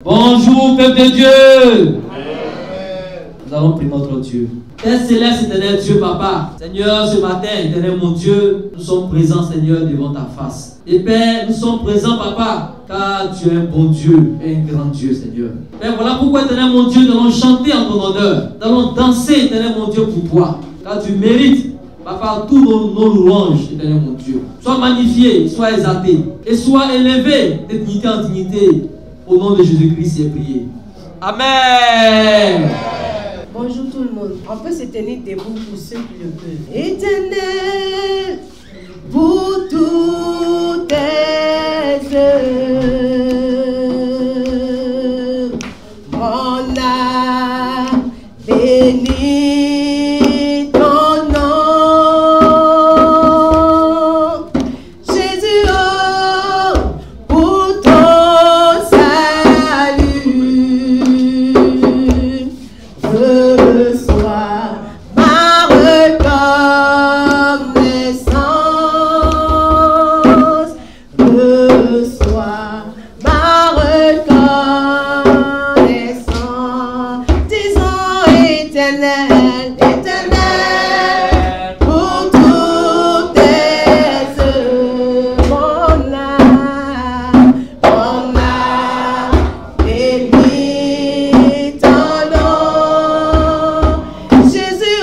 Bonjour, peuple de Dieu. Nous allons prier notre Dieu. Père céleste, éternel Dieu, Papa. Seigneur, ce matin, éternel mon Dieu, nous sommes présents, Seigneur, devant ta face. Et Père, nous sommes présents, Papa, car tu es un bon Dieu et un grand Dieu, Seigneur. Père, voilà pourquoi, éternel mon Dieu, nous allons chanter en ton honneur. Nous allons danser, éternel mon Dieu, pour toi. Car tu mérites, Papa, tous nos louanges, éternel mon Dieu. Sois magnifié, sois exalté et sois élevé de dignité en dignité. Au nom de Jésus-Christ, c'est prié. Amen. Bonjour tout le monde. On peut se tenir debout pour ceux qui le peuvent. Éternel, pour toutes tes œuvres, mon âme bénit ton nom. Jésus, oh, pour ton salut, reçois ma reconnaissance, reçois ma reconnaissance. Disons éternel, éternel, pour toutes tes œuvres, mon âme bénit ton nom. Jésus,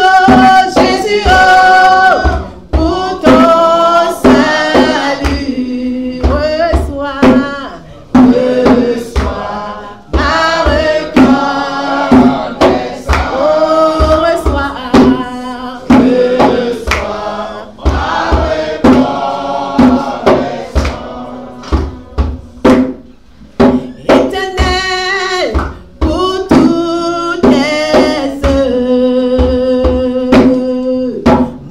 oh, pour ton salut, reçois ma reconnaissance. Oh, reçois ma reconnaissance. Éternel, pour toutes tes œuvres,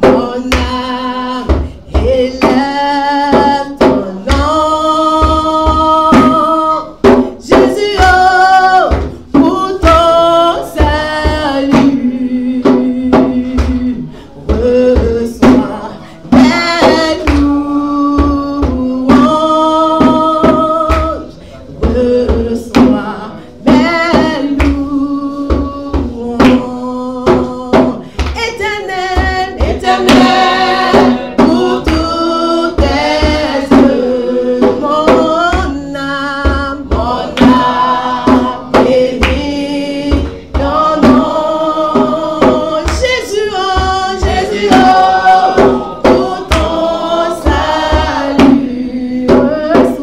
mon âme élève ton nom. Jésus, oh, pour ton salut, reçois mes louanges, reçois mes louanges. Éternel, éternel, pour toutes tes œuvres, mon âme bénit ton nom. Jésus, oh, pour ton salut, reçois ma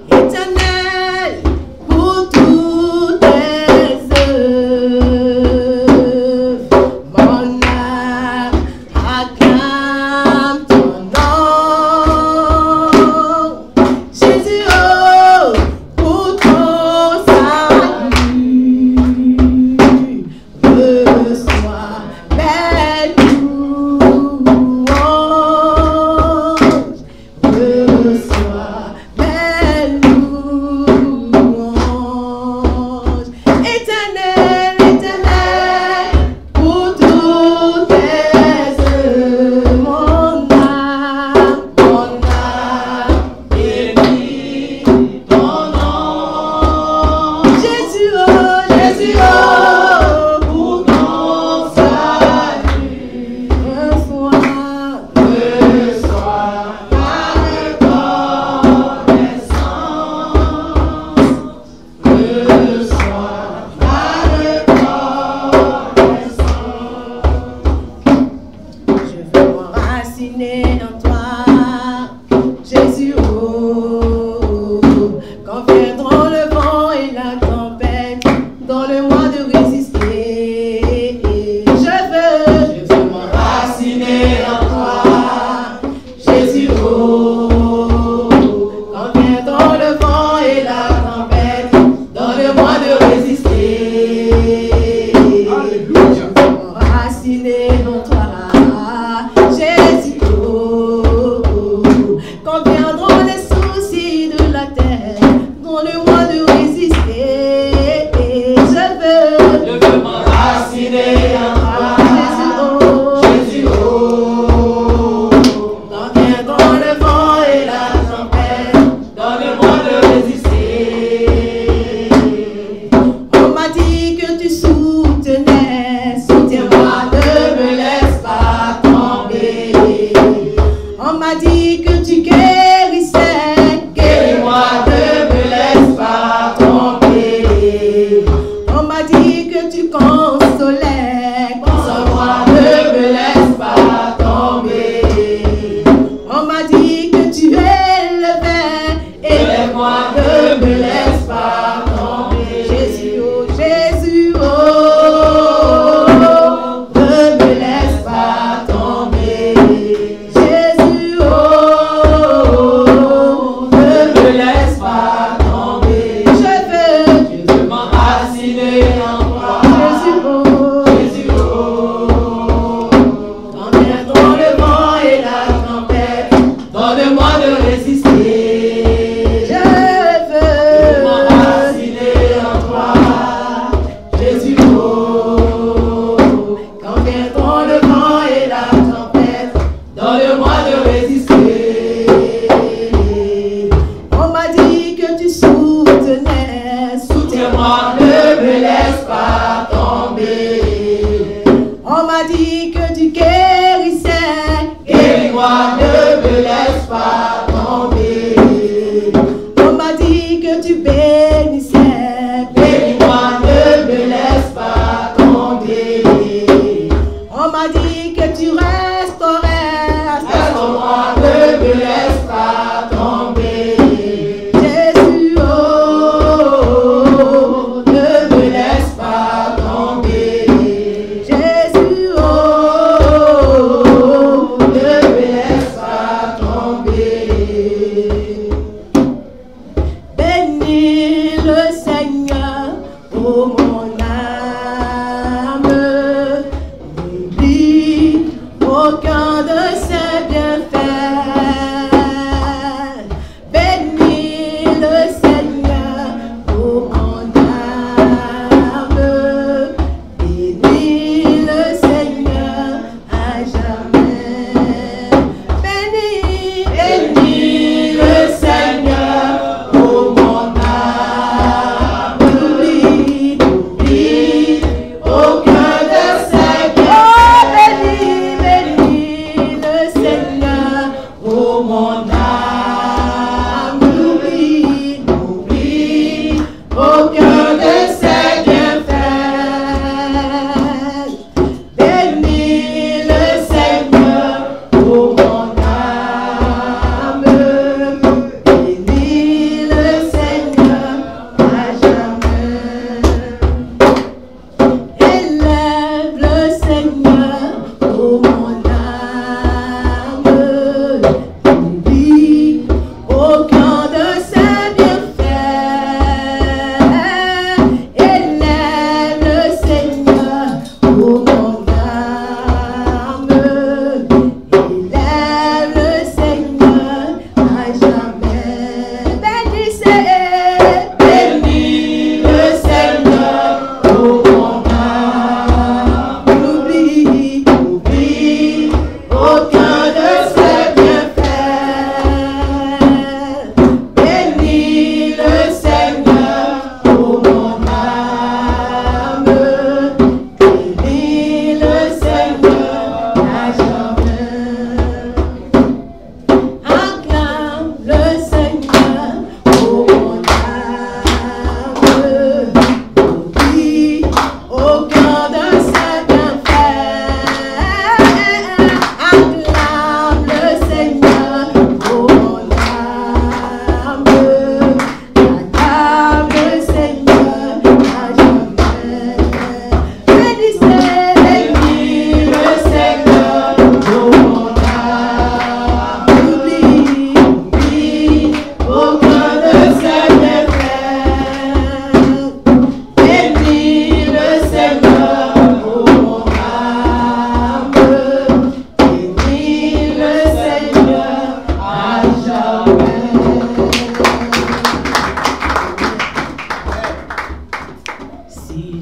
Éternel, pour toutes tes œuvres, mon âme acclame ton nom. Jésus, oh, pour ton salut, reçois mes louanges, reçois mes louanges. Éternel, éternel, pour toutes tes œuvres, mon âme bénit ton nom. Jésus, oh, pour ton salut, reçois ma je veux m'enraciner en toi, Jésus, oh, quand viendront le vent et la tempête, donne-moi de résister. Je veux m'enraciner en toi, Jésus, oh, quand viendront le vent et la tempête. Donne-moi de résister. Je veux m'enraciner en toi. Jésus, oh. Dans le vent et la tempête, donne-moi de résister. On m'a dit que tu soutenais, soutiens-moi, ne me laisse pas tomber. On m'a dit que tu guérissais, guéris-moi, ne me laisse pas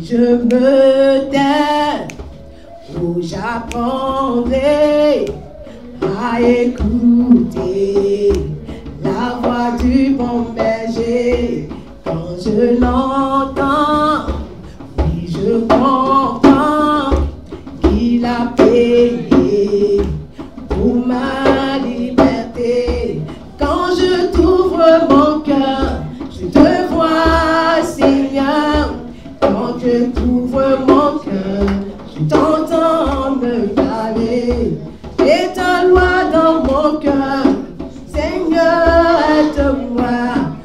je me tais, où j'apprendrai à écouter la voix du bon berger. Quand je l'entends, oui, je comprends qu'il a payé pour ma liberté. Quand je t'ouvre mon cœur, je te vois, Seigneur. Quand je t'ouvre mon cœur, je t'entends me parler. Et ta loi dans mon cœur, Seigneur, aide-moi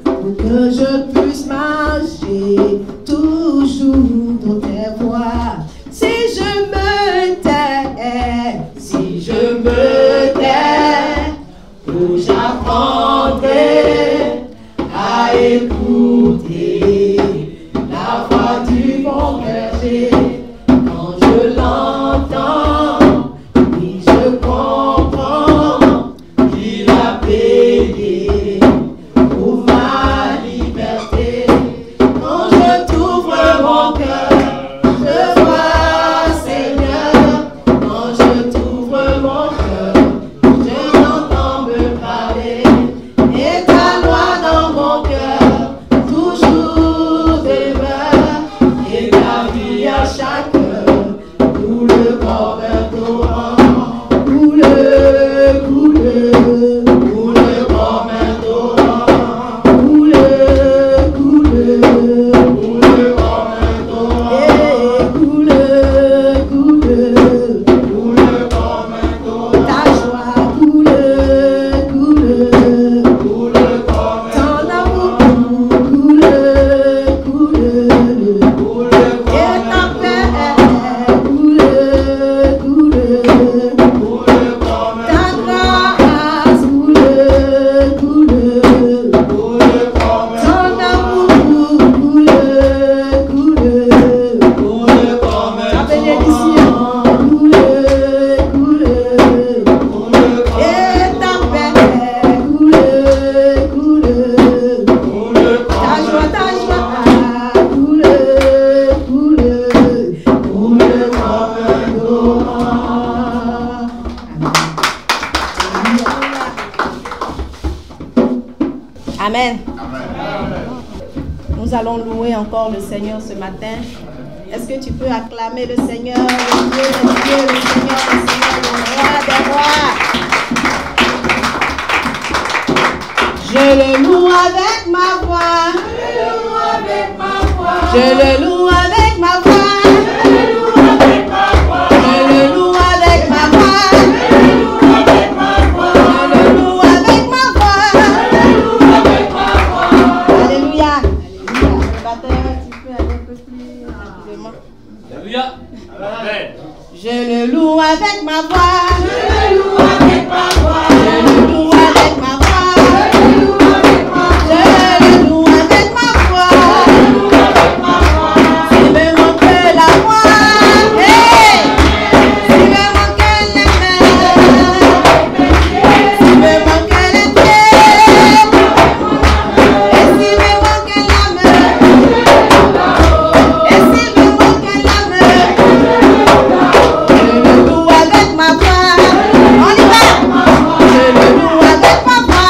pour que je puisse marcher toujours dans tes voies. Si je me tais, si je me tais, où j'apprendrai à écouter la voix du bon berger. Quand je l'entends, oui, je comprends qu'il a payé pour ma liberté. Quand je t'ouvre mon cœur, je vois, Seigneur. Quand je t'ouvre mon cœur, je t'entends me parler. Et ta loi dans mon cœur, toujours demeure. Et ta vie à chaque heure, coule comme un torrent. Coule, coule, coule comme un torrent. Coule, coule, coule comme un torrent. Coule, coule, coule comme un torrent. Ta joie coule, coule, coule comme un torrent. Ton amour coule, coule, coule. Et ta paix coule, coule, coule comme un ta grâce coule, coule, coule comme un ton amour coule, coule, coule comme un ta bénédiction coule, coule, coule et ta paix coule, coule, coule ta joie coule, coule, coule comme un torrent. Amen. Nous allons louer encore le Seigneur ce matin. Est-ce que tu peux acclamer le Seigneur, le Dieu, le Dieu, le Seigneur, le roi des rois? Je le loue avec ma voix. Je le loue avec ma voix. Je le loue avec ma voix. Je le loue avec ma voix. Je le loue avec ma voix. Je le loue avec ma voix. Je le loue avec ma voix. Je le loue avec ma voix. Alléluia. Alléluia. Le batteur, tu peux aller un peu plus rapidement. Alléluia. Amen. Je le loue avec ma voix. Je le loue avec ma voix. Je le loue avec ma voix. Je le loue avec ma voix. Je le loue avec ma voix. Je le loue avec ma voix. S'il me manque la voix, hey! S'il me manque les mains, s'il me manque les pieds, et s'il me manque la main, et s'il me manque la main, je le loue avec ma voix. On y va. Je le loue avec ma voix.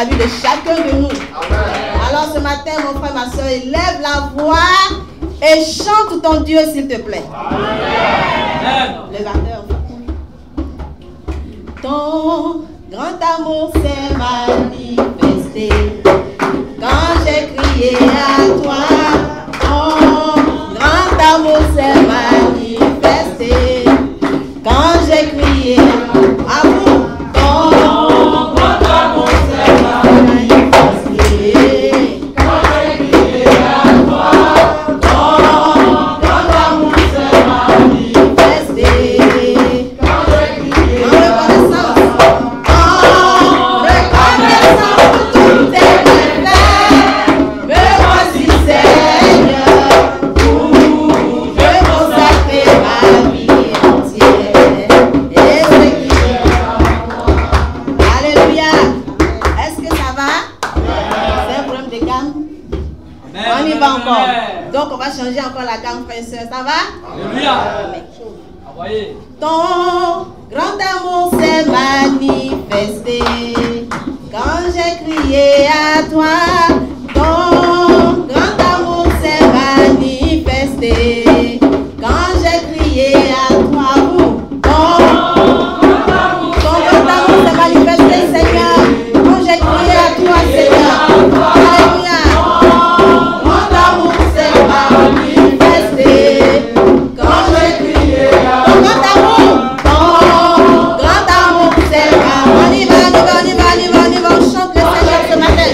la vie de chacun de nous. Alors ce matin, mon frère, ma soeur, élève la voix et chante ton Dieu, s'il te plaît. Le batteur. Ton grand amour s'est manifesté quand j'ai crié à toi. Ton grand amour s'est manifesté quand j'ai crié à vous. Ton grand amour s'est manifesté quand j'ai crié à toi. Ton grand amour s'est manifesté quand j'ai crié à toi. Donc on va changer encore la gamme, frère et soeur. Ça va? Alléluia. Ton grand amour s'est manifesté quand j'ai crié à toi. Ton grand amour s'est manifesté quand j'ai crié à toi. Ton grand amour s'est manifesté, Seigneur, quand j'ai crié à toi, Seigneur. Alléluia. On y va, on chante le Seigneur ce matin.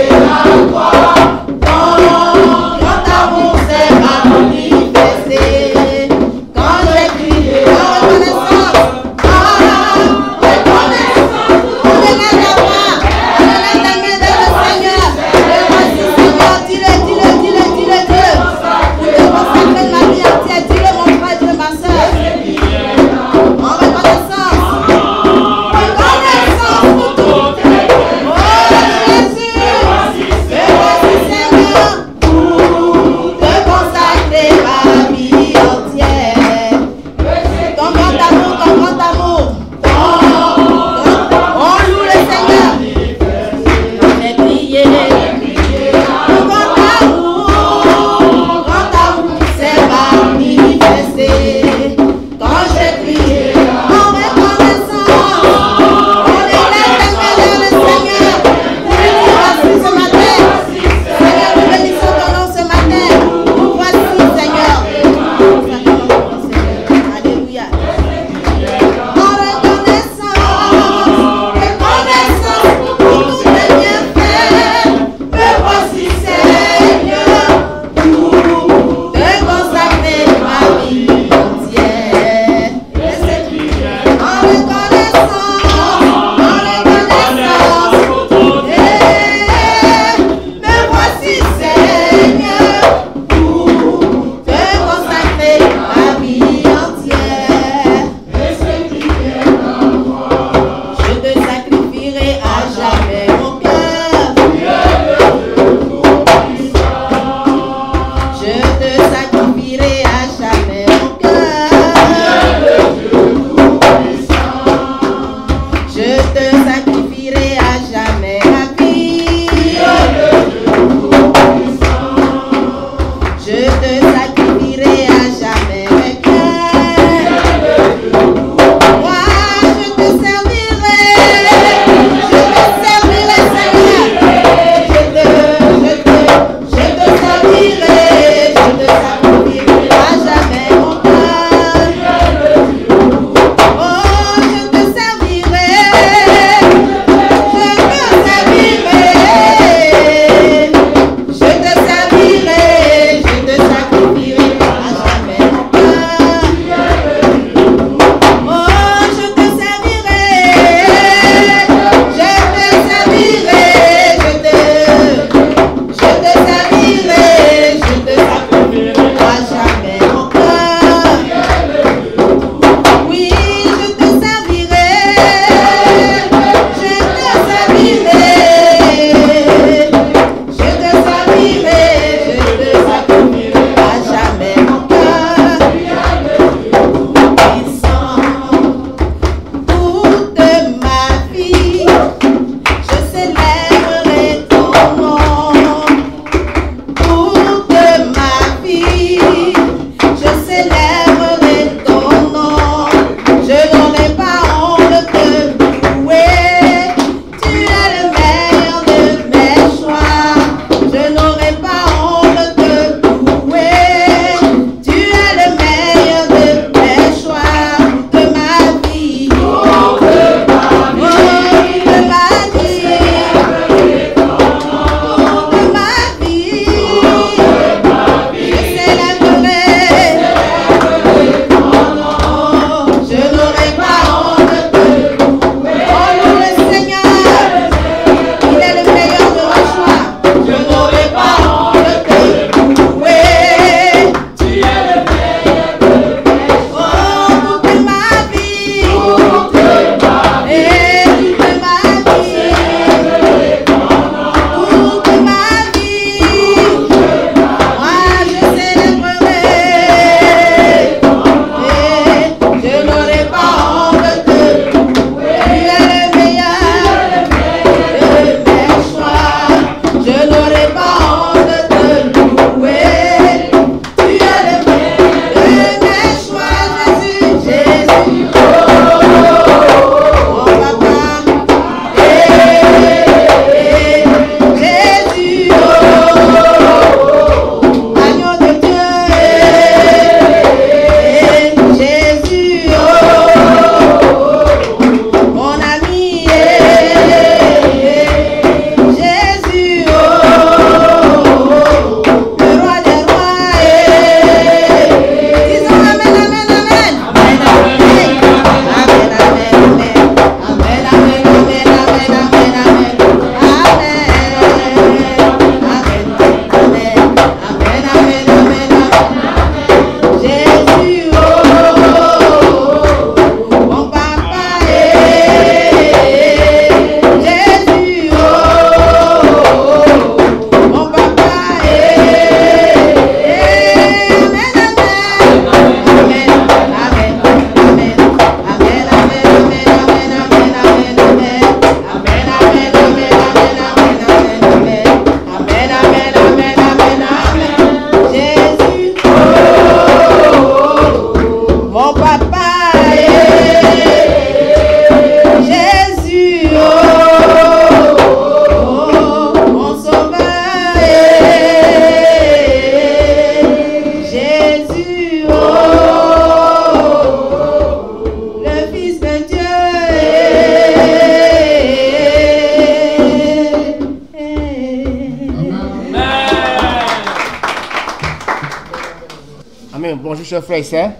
Amen. Bonjour, chers frères et sœurs.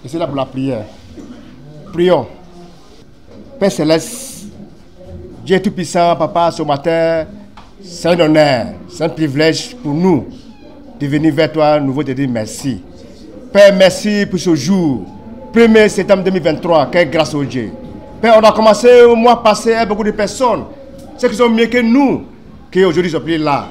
Et c'est là pour la prière. Prions. Père Céleste, Dieu Tout-Puissant, Papa, ce matin, c'est un honneur, c'est un privilège pour nous de venir vers toi, nous te dire merci. Père, merci pour ce jour, 1er septembre 2023, quelle grâce au Dieu. Père, on a commencé au mois passé avec beaucoup de personnes, ceux qui sont mieux que nous, qui aujourd'hui sont plus là.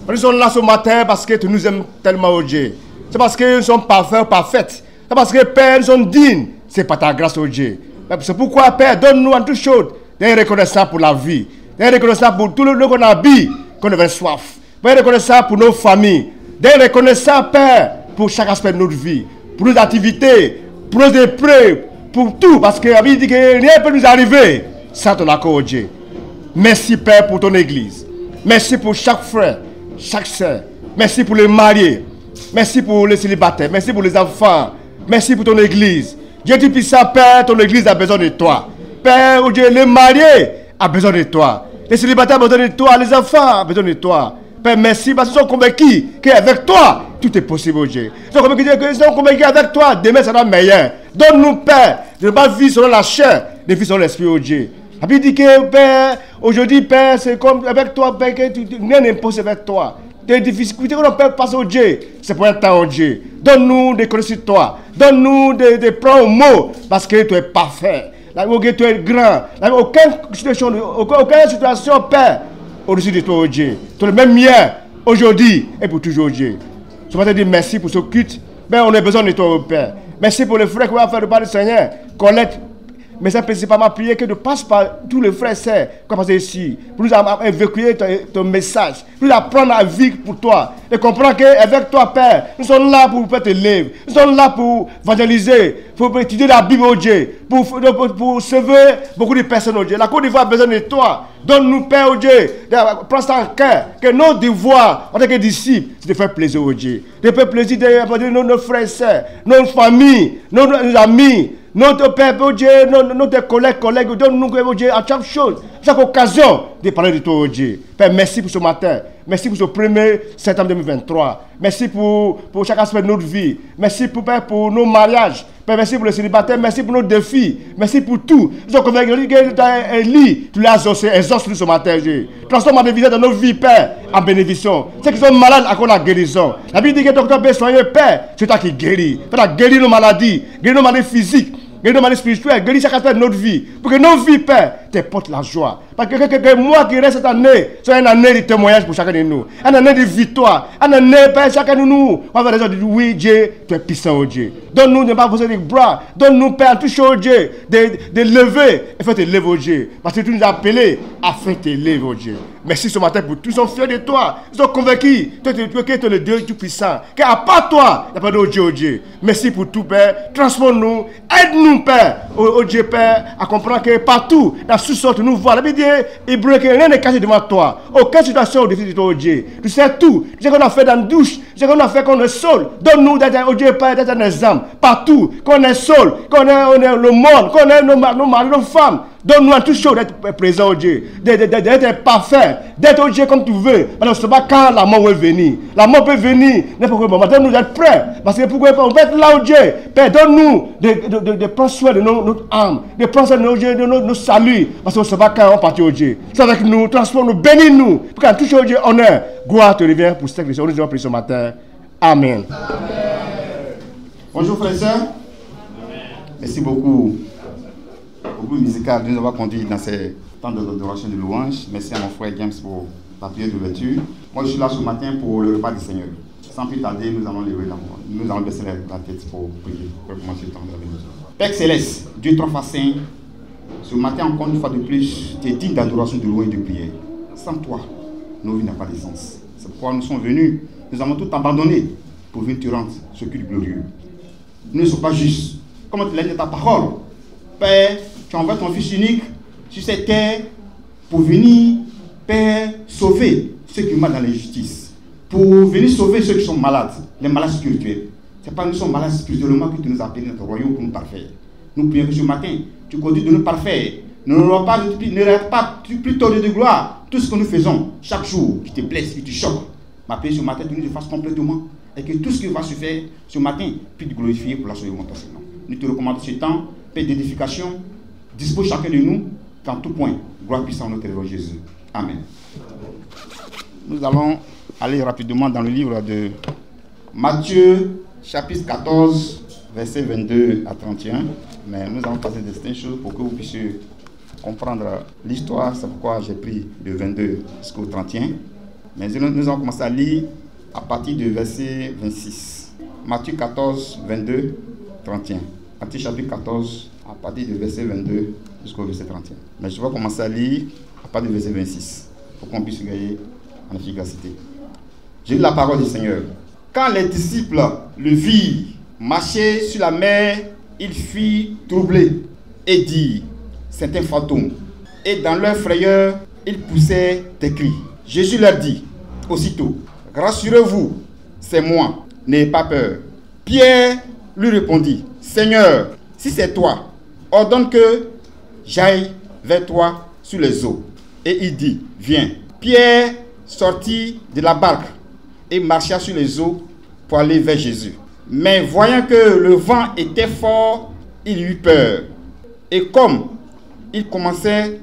Nous sommes là ce matin parce que tu nous aimes tellement, oh Dieu. C'est parce que nous sommes parfaits, parfaites. C'est parce que, Père, nous sommes dignes. C'est par ta grâce, oh Dieu. C'est pourquoi, Père, donne-nous en toute chose des reconnaissants pour la vie, des reconnaissants pour tout le qu'on habille, qu'on avait soif, des reconnaissants pour nos familles, des reconnaissants, Père, pour chaque aspect de notre vie, pour nos activités, pour nos épreuves, pour tout. Parce que la Bible dit que rien ne peut nous arriver sans ton accord, oh Dieu. Merci, Père, pour ton église. Merci pour chaque frère, chaque sœur. Merci pour les mariés. Merci pour les célibataires. Merci pour les enfants. Merci pour ton église. Dieu Tout-Puissant, Père, ton église a besoin de toi. Père, oh Dieu, les mariés ont besoin de toi. Les célibataires ont besoin de toi. Les enfants ont besoin de toi. Père, merci parce qu'ils sont convaincus qu'avec toi, tout est possible, oh Dieu. Ils sont convaincus qu'avec toi, demain sera meilleur. Donne-nous, Père, de ne pas vivre selon la chair, de vivre selon l'esprit, oh Dieu. La Bible dit que, Père, aujourd'hui, Père, c'est comme avec toi, Père, que rien n'est impossible avec toi. Des difficultés qu'on peut passer au Dieu, c'est pour un temps au Dieu. Donne-nous des connaissances de toi. Donne-nous des plans au mot, parce que tu es parfait. Tu es grand. Aucune situation, Père, au-dessus de toi, au Dieu. Tu es le même hier, aujourd'hui et pour toujours, Dieu. Je vais te dire merci pour ce culte. Ben, on a besoin de toi, Père. Merci pour les frères qui vont faire le pas du Seigneur. Collecte. Mais c'est principalement prier que de passe par tous les frères et sœurs qui sont passés ici, pour nous évacuer ton message, pour nous apprendre à vivre pour toi, et comprendre qu'avec toi, Père, nous sommes là pour te lever, nous sommes là pour évangéliser, pour étudier la Bible, au Dieu, pour sauver beaucoup de personnes, au Dieu. La Côte d'Ivoire a besoin de toi. Donne-nous, Père, au Dieu, prends ça en cœur, que nos devoirs, en tant que disciples, c'est de faire plaisir au Dieu, de faire plaisir de nos frères et sœurs, nos familles, nos amis, notre Père, oh Dieu, notre collègues, donne-nous, oh Dieu, à chaque chose, à chaque occasion, de parler de toi, oh Dieu. Père, merci pour ce matin. Merci pour ce 1er septembre 2023. Merci pour chaque aspect de notre vie. Merci, Père, pour nos mariages. Père, merci pour les célibataires. Merci pour nos défis. Merci pour tout. Nous sommes convaincus que tu as élu, tu l'as exaucé. Exauce-nous ce matin, Dieu. Transforme la vie dans nos vies, Père, en bénédiction. Ceux qui sont malades, accorde la guérison. La Bible dit que le docteur peut soigner, Père. C'est toi qui guéris. Tu as guéri nos maladies. Guéris nos maladies physiques. Guéris nos maladies spirituelles. Guéris chaque aspect de notre vie. Pour que nos vies, Père, te portent la joie. Parce que moi qui reste cette année, c'est une année de témoignage pour chacun de nous. Une année de victoire. Une année, Père, chacun de nous. On va dire, oui, Dieu, tu es puissant, oh Dieu. Donne-nous de ne pas poser les bras. Donne-nous, Père, en tout chose, oh Dieu, de lever et faire te lever, oh Dieu. Parce que tu nous as appelés à faire te lever, oh Dieu. Merci ce matin pour tous. Ils sont fiers de toi. Ils sont convaincus que tu es le Dieu tout-puissant. Qu'à part toi, il n'y a pas d'autre Dieu, oh Dieu. Merci pour tout, Père. Transforme-nous. Aide-nous, Père, oh Dieu, Père, à comprendre que partout, dans toutes sortes, nous voit. La Bible dit, Hébreu, que rien n'est caché devant toi. Aucune situation au défi de toi, oh Dieu. Tu sais tout. Tu sais qu'on a fait dans la douche. Tu sais qu'on a fait qu'on est seul. Donne-nous d'être, oh Dieu, Père, d'être un exemple. Partout. Qu'on est seul. Qu'on est le monde. Qu'on est nos maris, nos femmes. Donne-nous en toute chose d'être présent, oh Dieu. D'être parfait. D'être, oh Dieu, comme tu veux. Parce que ce n'est pas quand la mort va venir. La mort peut venir n'importe quel moment. Donne-nous d'être prêts. Parce que pourquoi on peut être là, oh Dieu. Père, donne-nous de prendre soin de notre âme. De prendre soin de nos saluts. Parce que ce n'est pas quand on partit, oh Dieu. C'est avec nous. Transforme-nous. Bénis-nous. Pour qu'en toute chose, oh Dieu, honneur, gloire te revient pour cette question. Nous allons prier ce matin. Amen. Bonjour, frères et sœurs. Merci beaucoup. Au groupe musical de nous avoir conduits dans ces temps d'adoration de louange. Merci à mon frère James pour la prière d'ouverture. Moi, je suis là ce matin pour le repas du Seigneur. Sans plus tarder, nous allons baisser la tête pour prier, pour commencer le temps de la bénédiction. Père Céleste, Dieu trois fois saint, ce matin, encore une fois de plus, tu es digne d'adoration, de louange et de prière. Sans toi, nos vies n'ont pas de sens. C'est pourquoi nous sommes venus, nous avons tout abandonné pour venir te rendre ce culte glorieux. Nous ne sommes pas justes. Comment tu l'as dit ta parole, Père, tu envoies ton Fils unique sur cette terre pour venir, Père, sauver ceux qui meurent dans l'injustice. Pour venir sauver ceux qui sont malades, les malades spirituels. Ce n'est pas nous sommes malades spirituellement que tu nous appelles notre royaume pour nous parfaire. Nous prions que ce matin, tu conduis de nous parfaire. Ne rate pas plutôt de gloire tout ce que nous faisons chaque jour qui te blesse, qui te choque. Ma prière ce matin, tu nous fasses complètement. et que tout ce qui va se faire ce matin puisse te glorifier pour la sauvegarde de ton nom. Nous te recommandons ce temps, paix d'édification, dispose chacun de nous qu'en tout point, gloire puissante notre Seigneur Jésus. Amen. Nous allons aller rapidement dans le livre de Matthieu, chapitre 14, versets 22 à 31. Mais nous allons passer des choses pour que vous puissiez comprendre l'histoire. C'est pourquoi j'ai pris de 22 jusqu'au 31. Mais nous allons commencer à lire à partir du verset 26. Matthieu 14, 22, 31. Matthieu chapitre 14, à partir du verset 22 jusqu'au verset 31. Mais je vais commencer à lire à partir du verset 26 pour qu'on puisse gagner en efficacité. J'ai lu la parole du Seigneur. Quand les disciples le virent marcher sur la mer, ils furent troublés et dirent: c'est un fantôme. Et dans leur frayeur, ils poussaient des cris. Jésus leur dit aussitôt: rassurez-vous, c'est moi, n'ayez pas peur. Pierre lui répondit: Seigneur, si c'est toi, ordonne que j'aille vers toi sur les eaux. Et il dit: viens. Pierre sortit de la barque et marcha sur les eaux pour aller vers Jésus. Mais voyant que le vent était fort, il eut peur. Et comme il commençait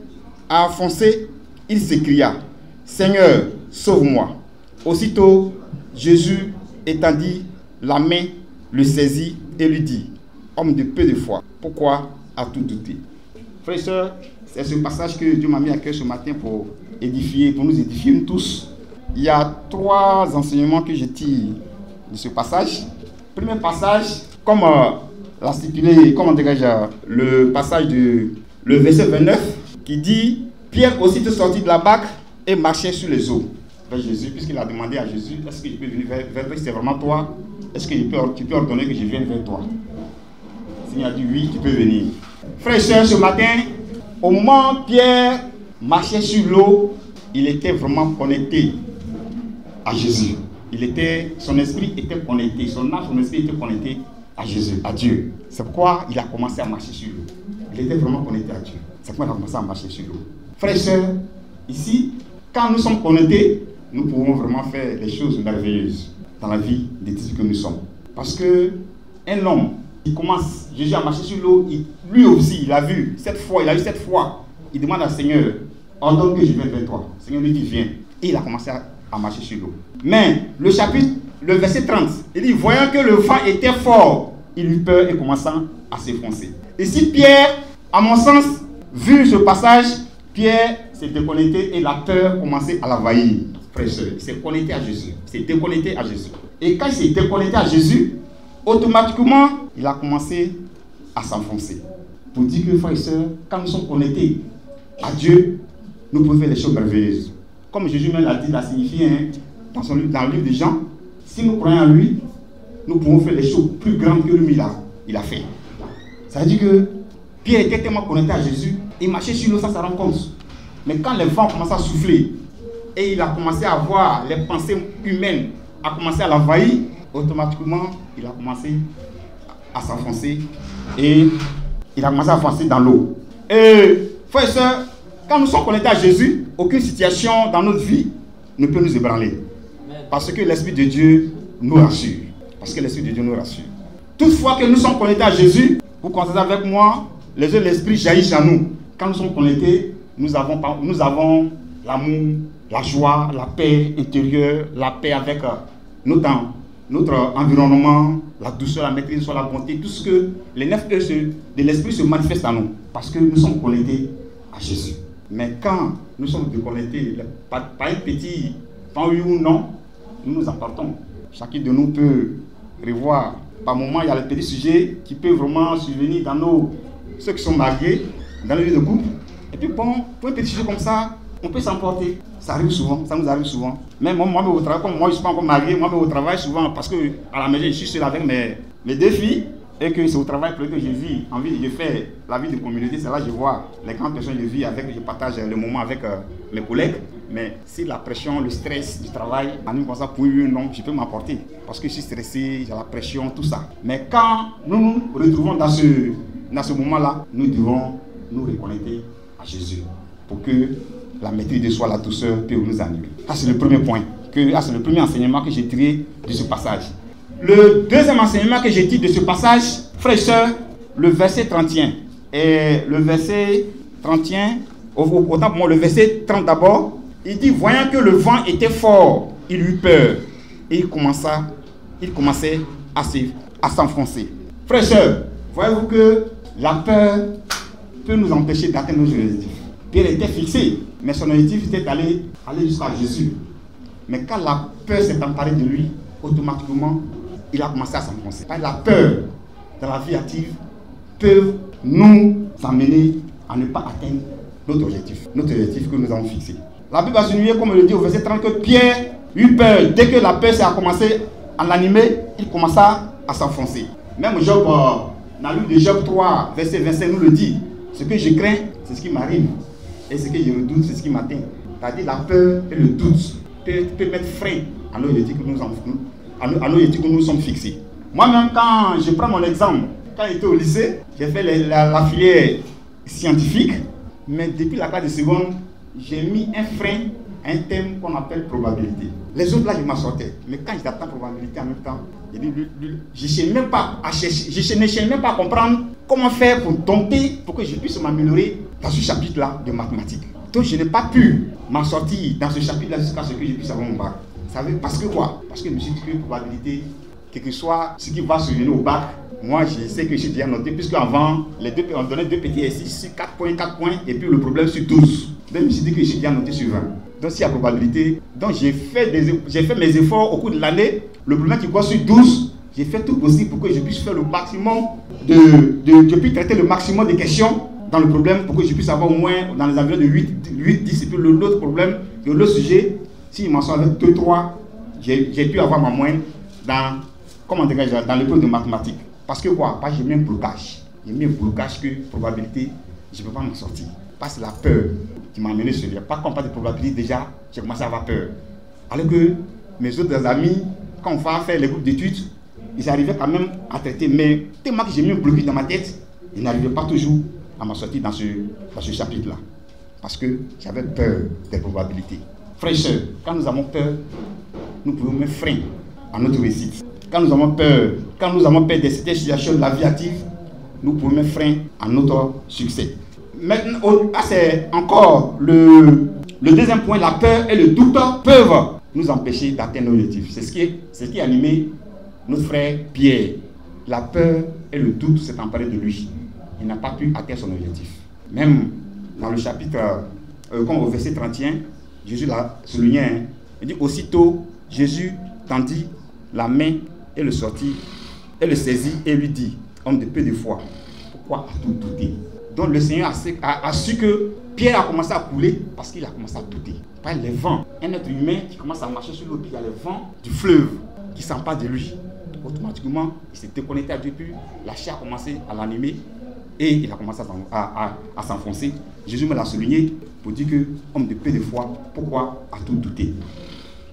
à enfoncer, il s'écria: Seigneur, sauve-moi. Aussitôt, Jésus étendit la main, le saisit et lui dit: homme de peu de foi, pourquoi as-tu douté? Frères et sœurs, c'est ce passage que Dieu m'a mis à cœur ce matin pour nous édifier nous tous. Il y a 3 enseignements que je tire de ce passage. Premier passage, comme l'a stipulé, le passage le verset 29, qui dit: Pierre aussitôt sorti de la barque et marchait sur les eaux vers Jésus, puisqu'il a demandé à Jésus: est-ce que je peux venir vers toi? Si c'est vraiment toi, est-ce que tu peux ordonner que je vienne vers toi? Le Seigneur a dit: oui, tu peux venir. Frères et sœurs, ce matin, au moment où Pierre marchait sur l'eau, il était vraiment connecté à Jésus. Son esprit était connecté, son âme, son esprit était connecté à Jésus, à Dieu. C'est pourquoi il a commencé à marcher sur l'eau. Il était vraiment connecté à Dieu. C'est pourquoi il a commencé à marcher sur l'eau. Frères et sœurs, ici, quand nous sommes connectés, nous pouvons vraiment faire des choses merveilleuses dans la vie des disciples que nous sommes. Parce que un homme, il commence, Jésus a marché sur l'eau, lui aussi, il a vu cette foi, il demande à Seigneur: ordonne que je vienne vers toi. Le Seigneur lui dit: viens. Et il a commencé à marcher sur l'eau. Mais le verset 30, il dit: voyant que le vent était fort, il eut peur et commençant à s'enfoncer. Et si Pierre, à mon sens, vu ce passage, Pierre s'est déconnecté et la peur commençait à l'envahir. Frère et sœur, il s'est connecté à Jésus. Il s'est déconnecté à Jésus. Et quand il s'est déconnecté à Jésus, automatiquement, il a commencé à s'enfoncer. Pour dire que, frères et sœurs, quand nous sommes connectés à Dieu, nous pouvons faire des choses merveilleuses. Comme Jésus même l'a signifié dans le livre de Jean, si nous croyons en lui, nous pouvons faire des choses plus grandes que lui il a fait. Ça veut dire que Pierre était tellement connecté à Jésus, il marchait sur l'eau sans s'en rendre compte. Mais quand le vent commençait à souffler et il a commencé à voir les pensées humaines, a commencé à l'envahir, automatiquement, il a commencé à s'enfoncer et il a commencé à s'enfoncer dans l'eau. Et frères et sœurs, quand nous sommes connectés à Jésus, aucune situation dans notre vie ne peut nous ébranler. Parce que l'Esprit de Dieu nous rassure. Parce que l'Esprit de Dieu nous rassure. Toutefois que nous sommes connectés à Jésus, vous constatez avec moi, les yeux de l'Esprit jaillissent en nous. Quand nous sommes connectés, nous avons l'amour, la joie, la paix intérieure, la paix avec notre environnement, la douceur, la maîtrise, la bonté, tout ce que les 9 œuvres de l'Esprit se manifestent en nous. Parce que nous sommes connectés à Jésus. Mais quand nous sommes déconnectés, par un petit, par oui ou non, nous nous appartons. Chacun de nous peut revoir. Par moment, il y a les petits sujets qui peuvent vraiment survenir dans ceux qui sont mariés, dans les lieux de couple. Et puis bon, pour un petit sujet comme ça, on peut s'emporter. Ça arrive souvent, ça nous arrive souvent. Même moi au travail, comme moi je ne suis pas encore marié, moi au travail souvent, parce que à la maison je suis seul avec mes 2 filles, et que c'est au travail que je vis, je fais la vie de communauté, c'est là que je vois les grandes personnes que je vis avec, je partage le moment avec mes collègues. Mais si la pression, le stress du travail, anime comme ça, pour eux, non, je peux m'apporter. Parce que je suis stressé, j'ai la pression, tout ça. Mais quand nous nous retrouvons dans ce moment-là, nous devons nous reconnecter à Jésus. Pour que la maîtrise de soi, la douceur, peut nous animer. Ça, c'est le premier point. C'est le premier enseignement que j'ai tiré de ce passage. Le deuxième enseignement que j'ai dit de ce passage, frères et sœurs, le verset 31. Et le verset 31, autant pour moi, le verset 30 d'abord, il dit, voyant que le vent était fort, il eut peur. Et il commençait à s'enfoncer. Frères et sœurs, voyez-vous que la peur peut nous empêcher d'atteindre nos objectifs. Pierre était fixé, mais son objectif était d'aller jusqu'à Jésus. Mais quand la peur s'est emparée de lui, automatiquement, il a commencé à s'enfoncer. La peur dans la vie active peut nous amener à ne pas atteindre notre objectif que nous avons fixé. La Bible va souligner, comme le dit au verset 30, que Pierre eut peur. Dès que la peur s'est commencé à l'animer, il commença à s'enfoncer. Même Job, dans le livre de Job 3, verset 25, nous le dit. Ce que je crains, c'est ce qui m'arrive. Et ce que je redoute, c'est ce qui m'atteint. C'est-à-dire la peur et le doute peut mettre frein à nos objectifs que nous sommes fixés. Moi-même, quand je prends mon exemple, quand j'étais au lycée, j'ai fait la filière scientifique, mais depuis la classe de seconde, j'ai mis un frein à un thème qu'on appelle probabilité. Les autres là, je m'en sortais. Mais quand j'attends probabilité en même temps, je ne cherchais même pas à comprendre comment faire pour dompter, pour que je puisse m'améliorer dans ce chapitre-là de mathématiques. Donc je n'ai pas pu m'en sortir dans ce chapitre-là jusqu'à ce que je puisse avoir mon bac. Vous savez, parce que quoi? Parce que je me suis dit que probabilité, quel que soit ce qui va survenir au bac, moi je sais que j'ai déjà noté, puisque avant, on donnait 2 petits exercices sur 4 points, et puis le problème sur 12. Donc je me suis dit que j'ai déjà noté sur 20. Donc s'il y a probabilité, donc j'ai fait mes efforts au cours de l'année. Le problème qui voit sur 12, j'ai fait tout possible pour que je puisse faire le maximum je puisse traiter le maximum de questions dans le problème, pour que je puisse avoir au moins dans les environs de 8, 10, et puis l'autre problème, le sujet, si je m'en sors avec 2, 3, j'ai pu avoir ma moyenne dans l'épreuve de mathématiques. Parce que quoi? Parce que j'ai mis un blocage. J'ai mis un blocage que probabilité, je ne peux pas m'en sortir. Parce que c'est la peur qui m'a amené sur lui. Pas qu'on parle de probabilité, déjà, j'ai commencé à avoir peur. Alors que mes autres amis, quand on va faire les groupes d'études, ils arrivaient quand même à traiter. Mais tellement que j'ai mis un blocage dans ma tête, ils n'arrivaient pas toujours à m'en sortir dans ce chapitre-là. Parce que j'avais peur des probabilités. Frères et sœurs, quand nous avons peur, nous pouvons mettre frein à notre réussite. Quand nous avons peur de cette situation de la vie active, nous pouvons mettre frein à notre succès. Maintenant, c'est encore le deuxième point, la peur et le doute peuvent nous empêcher d'atteindre nos objectifs. C'est ce qui a animé notre frère Pierre. La peur et le doute s'est emparé de lui. Il n'a pas pu atteindre son objectif. Même dans le chapitre, comme au verset 31, Jésus l'a souligné. Il dit, aussitôt, Jésus tendit la main et le sortit, et le saisit et lui dit, homme de peu de foi, pourquoi as-tu douté? Donc le Seigneur a su que Pierre a commencé à couler parce qu'il a commencé à douter. Par les vents, un être humain qui commence à marcher sur l'eau, puis il y a les vents du fleuve qui s'emparent de lui. Automatiquement, il s'est déconnecté à Dieu, puis la chair a commencé à l'animer et il a commencé à s'enfoncer. Jésus me l'a souligné pour dire que, homme de peu de foi, pourquoi as-tu douté?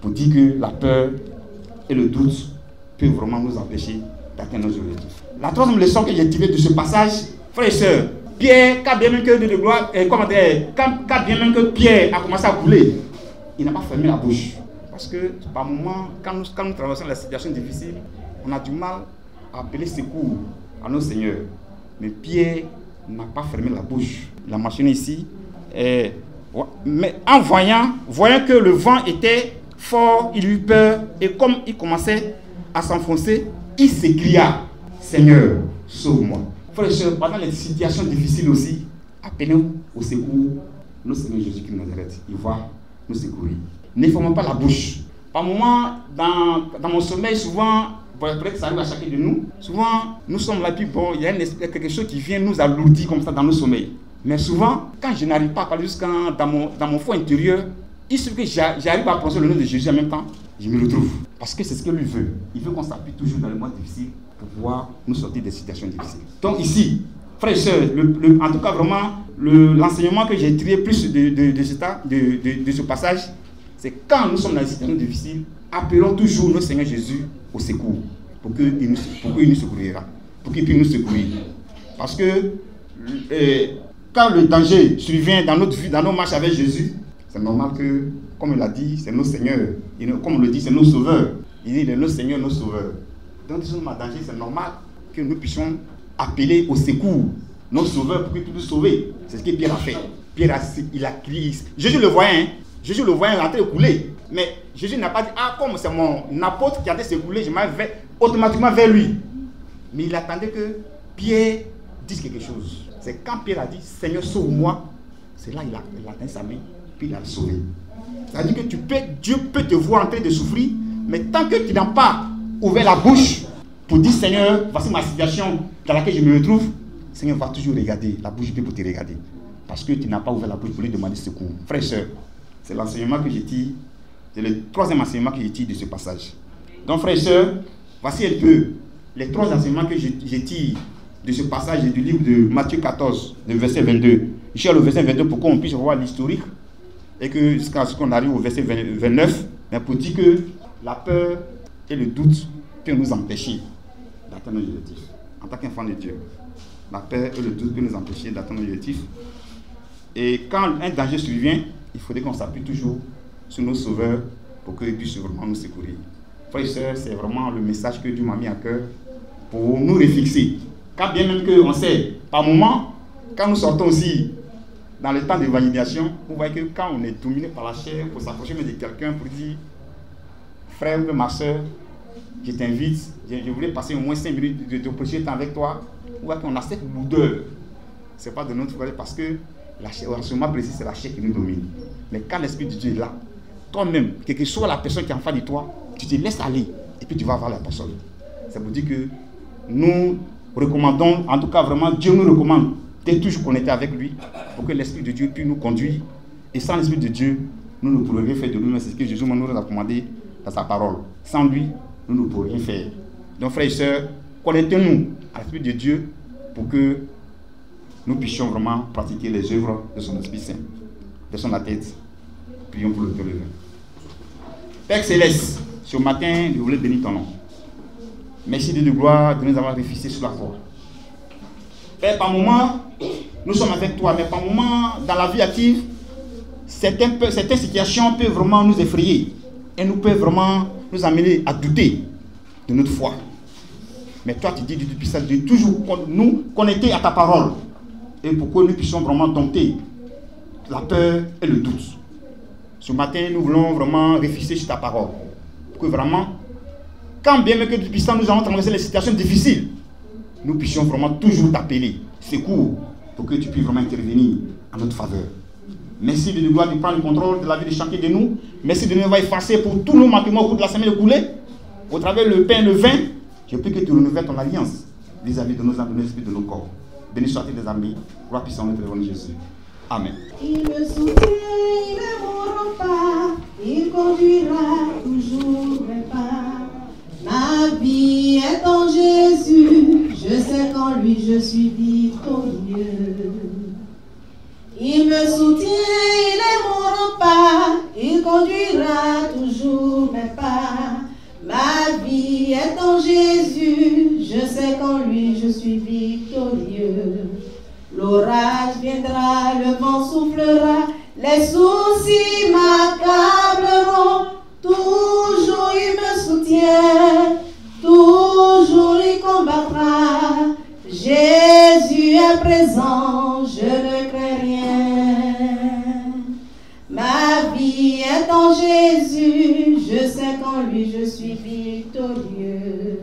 Pour dire que la peur et le doute peuvent vraiment nous empêcher d'atteindre nos objectifs. La troisième leçon que j'ai tirée de ce passage, frères et sœurs, Pierre, quand bien même que Pierre a commencé à couler, il n'a pas fermé la bouche. Parce que par moments, quand nous traversons la situation difficile, on a du mal à appeler secours à nos seigneurs. Mais Pierre n'a pas fermé la bouche. Il a marché ici. Mais en voyant que le vent était fort, il eut peur. Et comme il commençait à s'enfoncer, il s'écria, Seigneur, sauve-moi. Frères et sœurs, pendant les situations difficiles aussi, appelons au secours notre Seigneur Jésus qui nous arrête. Il va nous secourir. Ne fermons pas la bouche. Par moments, dans mon sommeil, souvent, peut-être que ça arrive à chacun de nous, souvent, nous sommes là, puis bon, il y a quelque chose qui vient nous alourdir comme ça dans nos sommeils. Mais souvent, quand je n'arrive pas à parler jusqu'à dans mon fond intérieur, il suffit que j'arrive à prononcer le nom de Jésus en même temps, je me retrouve. Parce que c'est ce que lui veut. Il veut qu'on s'appuie toujours dans les moments difficiles pour pouvoir nous sortir des situations difficiles. Donc ici, frères et sœurs, en tout cas vraiment, l'enseignement que j'ai tiré plus de ce passage, c'est quand nous sommes dans des situations difficiles, appelons toujours notre Seigneur Jésus au secours, pour qu'il nous secourira, pour qu'il puisse nous secourir. Parce que quand le danger survient dans notre vie, dans nos marches avec Jésus, c'est normal que, comme il l'a dit, c'est nos seigneurs. Et comme on le dit, c'est nos sauveurs. Il dit, il est nos seigneurs, nos sauveurs. dans des zones de danger, c'est normal que nous puissions appeler au secours nos sauveurs pour qu'ils puissent nous sauver. C'est ce que Pierre a fait. Pierre, il a crié. Jésus le voyait, hein. Jésus le voyait en train de couler. Mais Jésus n'a pas dit, ah, comme c'est mon apôtre qui a été couler, je m'en vais automatiquement vers lui. Mais il attendait que Pierre dise quelque chose. C'est quand Pierre a dit, Seigneur, sauve-moi. C'est là qu'il a atteint sa main, puis il a sauvé. C'est-à-dire que Dieu peut te voir en train de souffrir, mais tant que tu n'as pas ouvert la bouche pour dire, Seigneur, voici ma situation dans laquelle je me retrouve, Seigneur va toujours regarder, la bouche peut pour te regarder. Parce que tu n'as pas ouvert la bouche pour lui demander secours. Frères et sœurs, c'est l'enseignement que je tire, c'est le troisième enseignement que je tire de ce passage. Donc frères et sœurs, voici un peu les trois enseignements que je tire de ce passage du livre de Matthieu 14, le verset 22. Je suis le verset 22 pour qu'on puisse voir l'historique et que jusqu'à ce qu'on arrive au verset 29, mais pour dire que la peur et le doute peuvent nous empêcher d'atteindre nos objectifs. En tant qu'enfant de Dieu, la peur et le doute peuvent nous empêcher d'atteindre nos objectifs. Et quand un danger survient, il faudrait qu'on s'appuie toujours sur nos sauveurs pour qu'ils puissent vraiment nous secourir. Frères et sœurs, c'est vraiment le message que Dieu m'a mis à cœur pour nous réfixer. Quand bien même qu'on sait, par moment, quand nous sortons aussi dans le temps d'évangélisation, vous voyez que quand on est dominé par la chair, il faut s'approcher de quelqu'un pour dire, frère ou ma soeur, je t'invite, je voulais passer au moins 5 minutes de prochain temps avec toi. Vous voyez qu'on a cette lourdeur. Ce n'est pas de notre frère parce que la chair, en ce moment précis, c'est la chair qui nous domine. Mais quand l'Esprit de Dieu est là, toi-même, quelle que soit la personne qui est en face de toi, tu te laisses aller et puis tu vas voir la personne. Ça veut dire que nous recommandons, en tout cas vraiment, Dieu nous recommande d'être toujours connectés avec lui pour que l'Esprit de Dieu puisse nous conduire. Et sans l'Esprit de Dieu, nous ne pourrions rien faire de nous-mêmes. C'est ce que Jésus nous a recommandé dans sa parole. Sans lui, nous ne pourrions rien faire. Donc frères et sœurs, connectez-nous à l'Esprit de Dieu pour que nous puissions vraiment pratiquer les œuvres de son Esprit Saint. Baissons la tête, prions pour le cœur. Père Céleste, ce matin, je voulais bénir ton nom. Merci de gloire de nous avoir réfléchi sur la croix. Père, par moment, nous sommes avec toi, mais par moment, dans la vie active, certaines situations peuvent vraiment nous effrayer et nous peuvent vraiment nous amener à douter de notre foi. Mais toi, tu dis depuis ça, de toujours nous connecter à ta parole et pour que nous puissions vraiment dompter la peur et le doute. Ce matin, nous voulons vraiment réfléchir sur ta parole. Pour que vraiment, quand bien même que depuis ça, nous allons traverser les situations difficiles, nous puissions vraiment toujours t'appeler, secours, pour que tu puisses vraiment intervenir en notre faveur. Merci de gloire de prendre le contrôle de la vie de chacun de nous. Merci de nous avoir effacé pour tous nos manquements au cours de la semaine écoulée. Au travers le pain et le vin, je prie que tu renouvelles ton alliance vis-à-vis de nos âmes, de nos esprits, de nos corps. Béni soit-il des armées, gloire puissante notre Révérend Jésus. Amen. Il me soutient, il est mon rempart, il conduira toujours mes pas. Ma vie est en Jésus, je sais qu'en lui je suis victorieux. Il me soutient, il est mon rempart, il conduira toujours mes pas. Ma vie est en Jésus, je sais qu'en lui je suis victorieux. L'orage viendra, le vent soufflera, les soucis m'accableront. Toujours il me soutient, toujours il combattra. Jésus est présent, je ne crains rien. Ma vie est en Jésus, je sais qu'en lui je suis victorieux.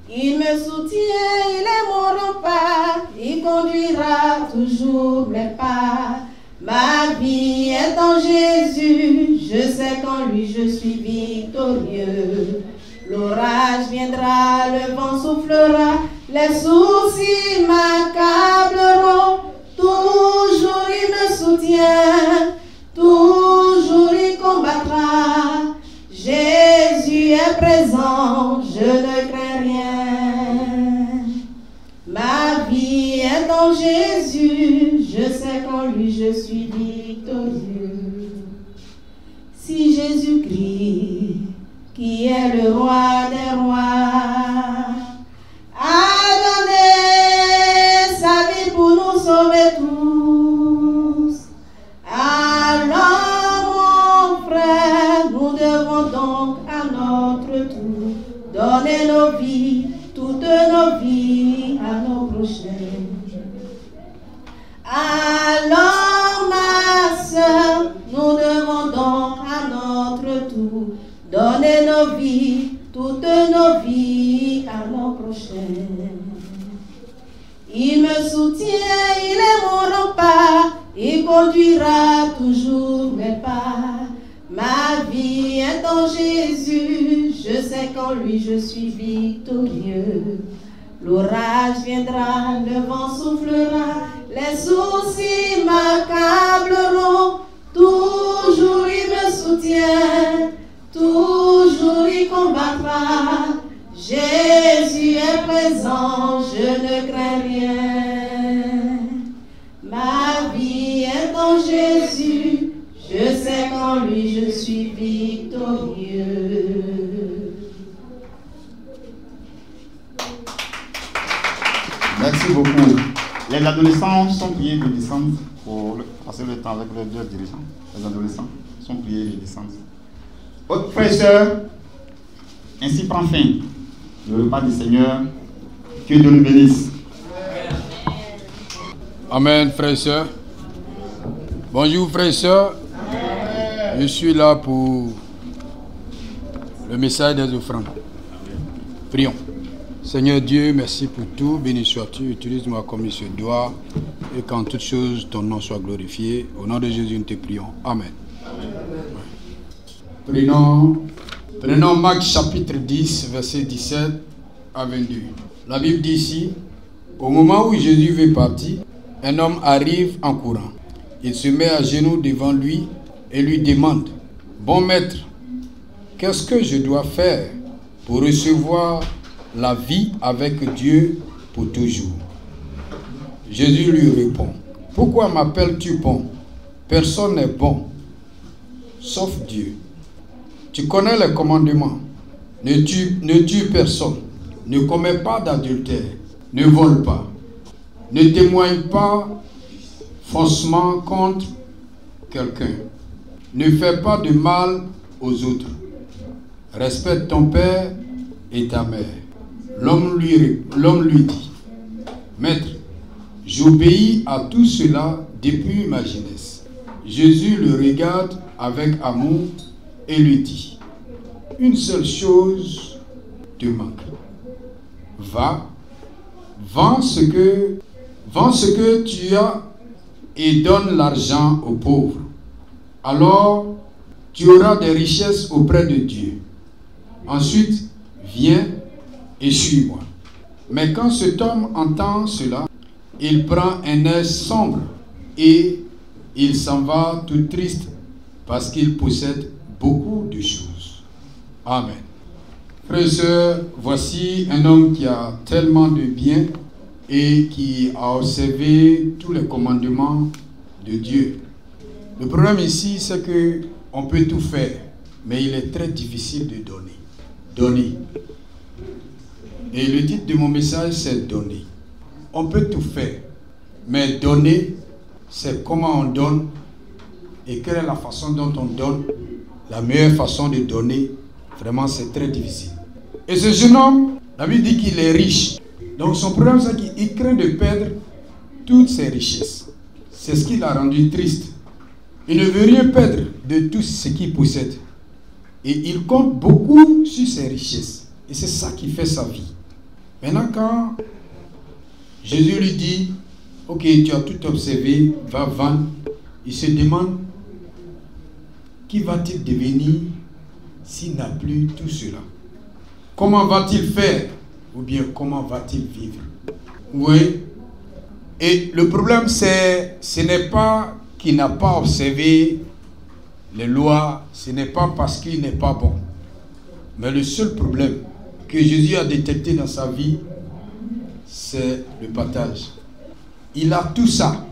Il me soutient, il est mon rempart, il conduira toujours mes pas. Ma vie est en Jésus, je sais qu'en lui je suis victorieux. L'orage viendra, le vent soufflera, les soucis m'accableront. Toujours il me soutient, toujours il combattra. Jésus est présent, je ne crains rien. Ma vie est en Jésus, je sais qu'en lui je suis victorieux. Si Jésus-Christ, qui est le roi des rois, a donné sa vie pour nous sauver tous, alors mon frère, nous devons donc à notre tour donner donner nos vies, toutes nos vies à nos prochains. Alors ma sœur, nous demandons à notre tour, donner nos vies, toutes nos vies à nos prochains. Il me soutient, il est mon rempart, il conduira toujours mes pas. Ma vie est en Jésus, je sais qu'en lui je suis victorieux. L'orage viendra, le vent soufflera, les soucis m'accableront. Toujours il me soutient, toujours il combattra. Jésus est présent, je ne crains rien. Ma vie est en Jésus, je sais qu'en lui je suis victorieux. Merci beaucoup. Les adolescents sont priés de descendre pour passer le temps avec leurs dirigeants. Les adolescents sont priés de descendre. Autres frères et sœurs, ainsi prend fin le repas du Seigneur. Que Dieu nous bénisse. Amen, frères et sœurs. Bonjour, frères et sœurs. Je suis là pour le message des offrandes. Prions. Seigneur Dieu, merci pour tout. Béni sois-tu. Utilise-moi comme il se doit. Et qu'en toutes choses, ton nom soit glorifié. Au nom de Jésus, nous te prions. Amen. Prenons Marc chapitre 10, verset 17 à 22. La Bible dit ici, au moment où Jésus veut partir, un homme arrive en courant. Il se met à genoux devant lui et lui demande, « Bon maître, qu'est-ce que je dois faire pour recevoir la vie avec Dieu pour toujours ?» Jésus lui répond, « Pourquoi m'appelles-tu bon? Personne n'est bon, sauf Dieu. Tu connais les commandements. Ne tue personne, ne commets pas d'adultère, ne vole pas, ne témoigne pas faussement contre quelqu'un, ne fais pas de mal aux autres, respecte ton père et ta mère. » L'homme lui dit, « Maître, j'obéis à tout cela depuis ma jeunesse. » Jésus le regarde avec amour et lui dit, « Une seule chose te manque. Va, vends ce que tu as et donne l'argent aux pauvres. Alors, tu auras des richesses auprès de Dieu. Ensuite, viens et suis-moi. » Mais quand cet homme entend cela, il prend un air sombre et il s'en va tout triste parce qu'il possède beaucoup de choses. Amen. Frères et sœurs, voici un homme qui a tellement de biens et qui a observé tous les commandements de Dieu. Le problème ici, c'est que on peut tout faire, mais il est très difficile de donner. Donner. Et le titre de mon message, c'est donner. On peut tout faire, mais donner, c'est comment on donne et quelle est la façon dont on donne. La meilleure façon de donner, vraiment, c'est très difficile. Et ce jeune homme, la Bible dit qu'il est riche. Donc son problème, c'est qu'il craint de perdre toutes ses richesses. C'est ce qui l'a rendu triste. Il ne veut rien perdre de tout ce qu'il possède. Et il compte beaucoup sur ses richesses. Et c'est ça qui fait sa vie. Maintenant, quand Jésus lui dit, « Ok, tu as tout observé, va vendre », il se demande, qui va-t-il devenir s'il n'a plus tout cela? Comment va-t-il faire? Ou bien comment va-t-il vivre? Oui. Et le problème, ce n'est pas qu'il n'a pas observé les lois, ce n'est pas parce qu'il n'est pas bon. Mais le seul problème que Jésus a détecté dans sa vie, c'est le partage. Il a tout ça.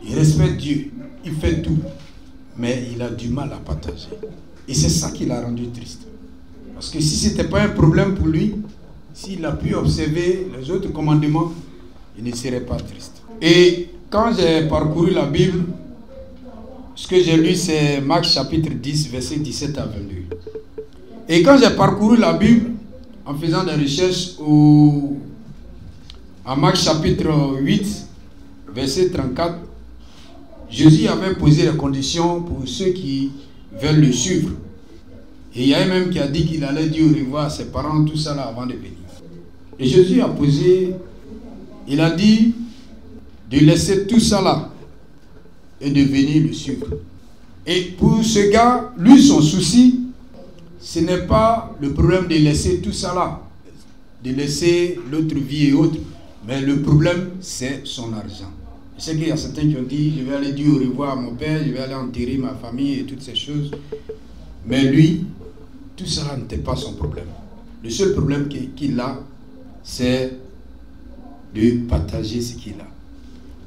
Il respecte Dieu. Il fait tout. Mais il a du mal à partager. Et c'est ça qui l'a rendu triste. Parce que si ce n'était pas un problème pour lui, s'il a pu observer les autres commandements, il ne serait pas triste. Et quand j'ai parcouru la Bible, ce que j'ai lu, c'est Marc chapitre 10, verset 17 à 22. Et quand j'ai parcouru la Bible, en faisant des recherches en Marc chapitre 8, verset 34, Jésus avait posé les conditions pour ceux qui veulent le suivre. Et il y a même qui a dit qu'il allait dire au revoir à ses parents, tout ça là avant de venir. Et Jésus a posé, il a dit de laisser tout ça là et de venir le suivre. Et pour ce gars, lui, son souci, ce n'est pas le problème de laisser tout ça là, de laisser l'autre vie et autres, mais le problème, c'est son argent. Je sais qu'il y a certains qui ont dit, je vais aller dire au revoir à mon père, je vais aller enterrer ma famille et toutes ces choses. Mais lui, tout cela n'était pas son problème. Le seul problème qu'il a, c'est de partager ce qu'il a.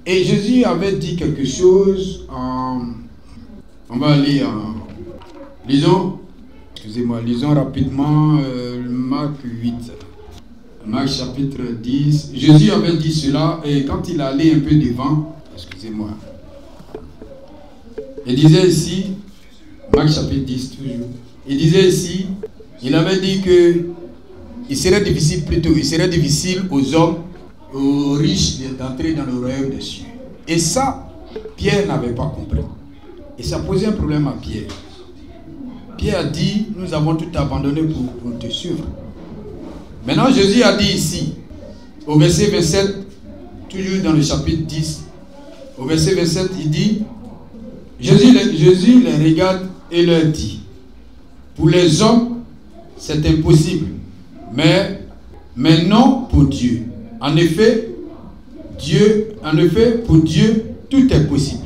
Et Jésus avait dit quelque chose on va aller lisons rapidement Marc 8. Marc chapitre 10. Jésus avait dit cela et quand il allait un peu devant, il disait ici, Marc chapitre 10 toujours, il disait ici, il avait dit que il serait difficile aux hommes, aux riches d'entrer dans le royaume des cieux. Et ça, Pierre n'avait pas compris. Et ça posait un problème à Pierre. Pierre a dit, nous avons tout abandonné pour te suivre. Maintenant, Jésus a dit ici, au verset 27, toujours dans le chapitre 10, au verset 27, il dit, Jésus les regarde et leur dit, pour les hommes, c'est impossible, mais non pour Dieu. En effet, pour Dieu, tout est possible.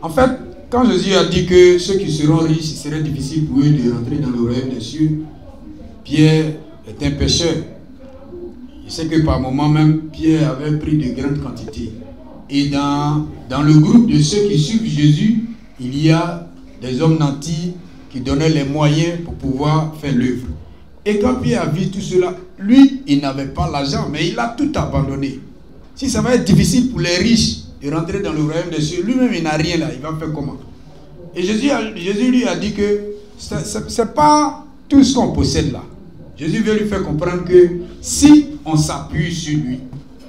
En fait, quand Jésus a dit que ceux qui seront riches, il serait difficile pour eux de rentrer dans le royaume des cieux, Pierre est un pécheur. Je sais que par moment même, Pierre avait pris de grandes quantités. Et dans le groupe de ceux qui suivent Jésus, il y a des hommes nantis qui donnaient les moyens pour pouvoir faire l'œuvre. Et quand Pierre a vu tout cela, lui, il n'avait pas l'argent, mais il a tout abandonné. Si ça va être difficile pour les riches de rentrer dans le royaume des cieux, lui-même, il n'a rien là, il va faire comment? Et Jésus lui a dit que ce n'est pas tout ce qu'on possède là. Jésus veut lui faire comprendre que si on s'appuie sur lui,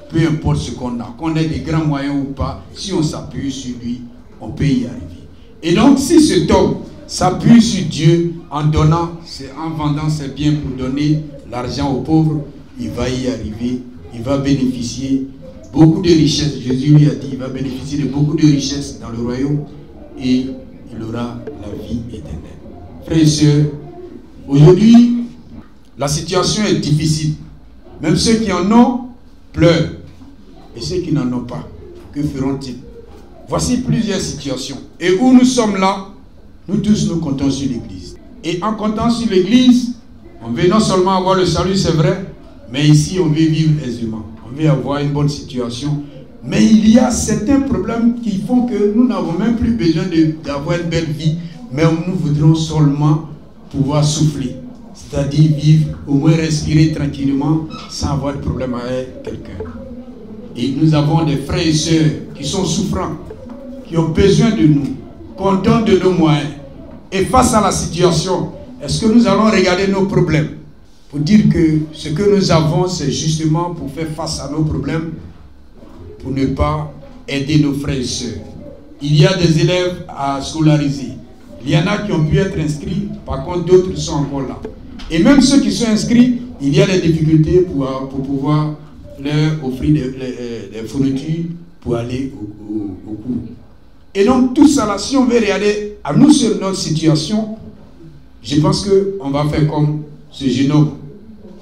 peu importe ce qu'on a, qu'on ait des grands moyens ou pas, si on s'appuie sur lui, on peut y arriver. Et donc, si cet homme s'appuie sur Dieu en donnant, en vendant ses biens pour donner l'argent aux pauvres, il va y arriver, il va bénéficier beaucoup de richesses. Jésus lui a dit, il va bénéficier de beaucoup de richesses dans le royaume et il aura la vie éternelle. Frères et sœurs, aujourd'hui, la situation est difficile. Même ceux qui en ont pleurent. Et ceux qui n'en ont pas, que feront-ils? Voici plusieurs situations. Et où nous sommes là, nous tous nous comptons sur l'Église. Et en comptant sur l'Église, on veut non seulement avoir le salut, c'est vrai, mais ici on veut vivre aisément. On veut avoir une bonne situation. Mais il y a certains problèmes qui font que nous n'avons même plus besoin d'avoir une belle vie, mais nous voudrons seulement pouvoir souffler. C'est-à-dire vivre, au moins respirer tranquillement sans avoir de problème avec quelqu'un. Et nous avons des frères et sœurs qui sont souffrants, qui ont besoin de nous, qu'on donne de nos moyens. Et face à la situation, est-ce que nous allons regarder nos problèmes pour dire que ce que nous avons, c'est justement pour faire face à nos problèmes, pour ne pas aider nos frères et sœurs? Il y a des élèves à scolariser. Il y en a qui ont pu être inscrits, par contre d'autres sont encore là. Et même ceux qui sont inscrits, il y a des difficultés pour pouvoir leur offrir des fournitures pour aller au cours. Et donc tout ça là, si on veut regarder à nous sur notre situation, je pense qu'on va faire comme ce jeune homme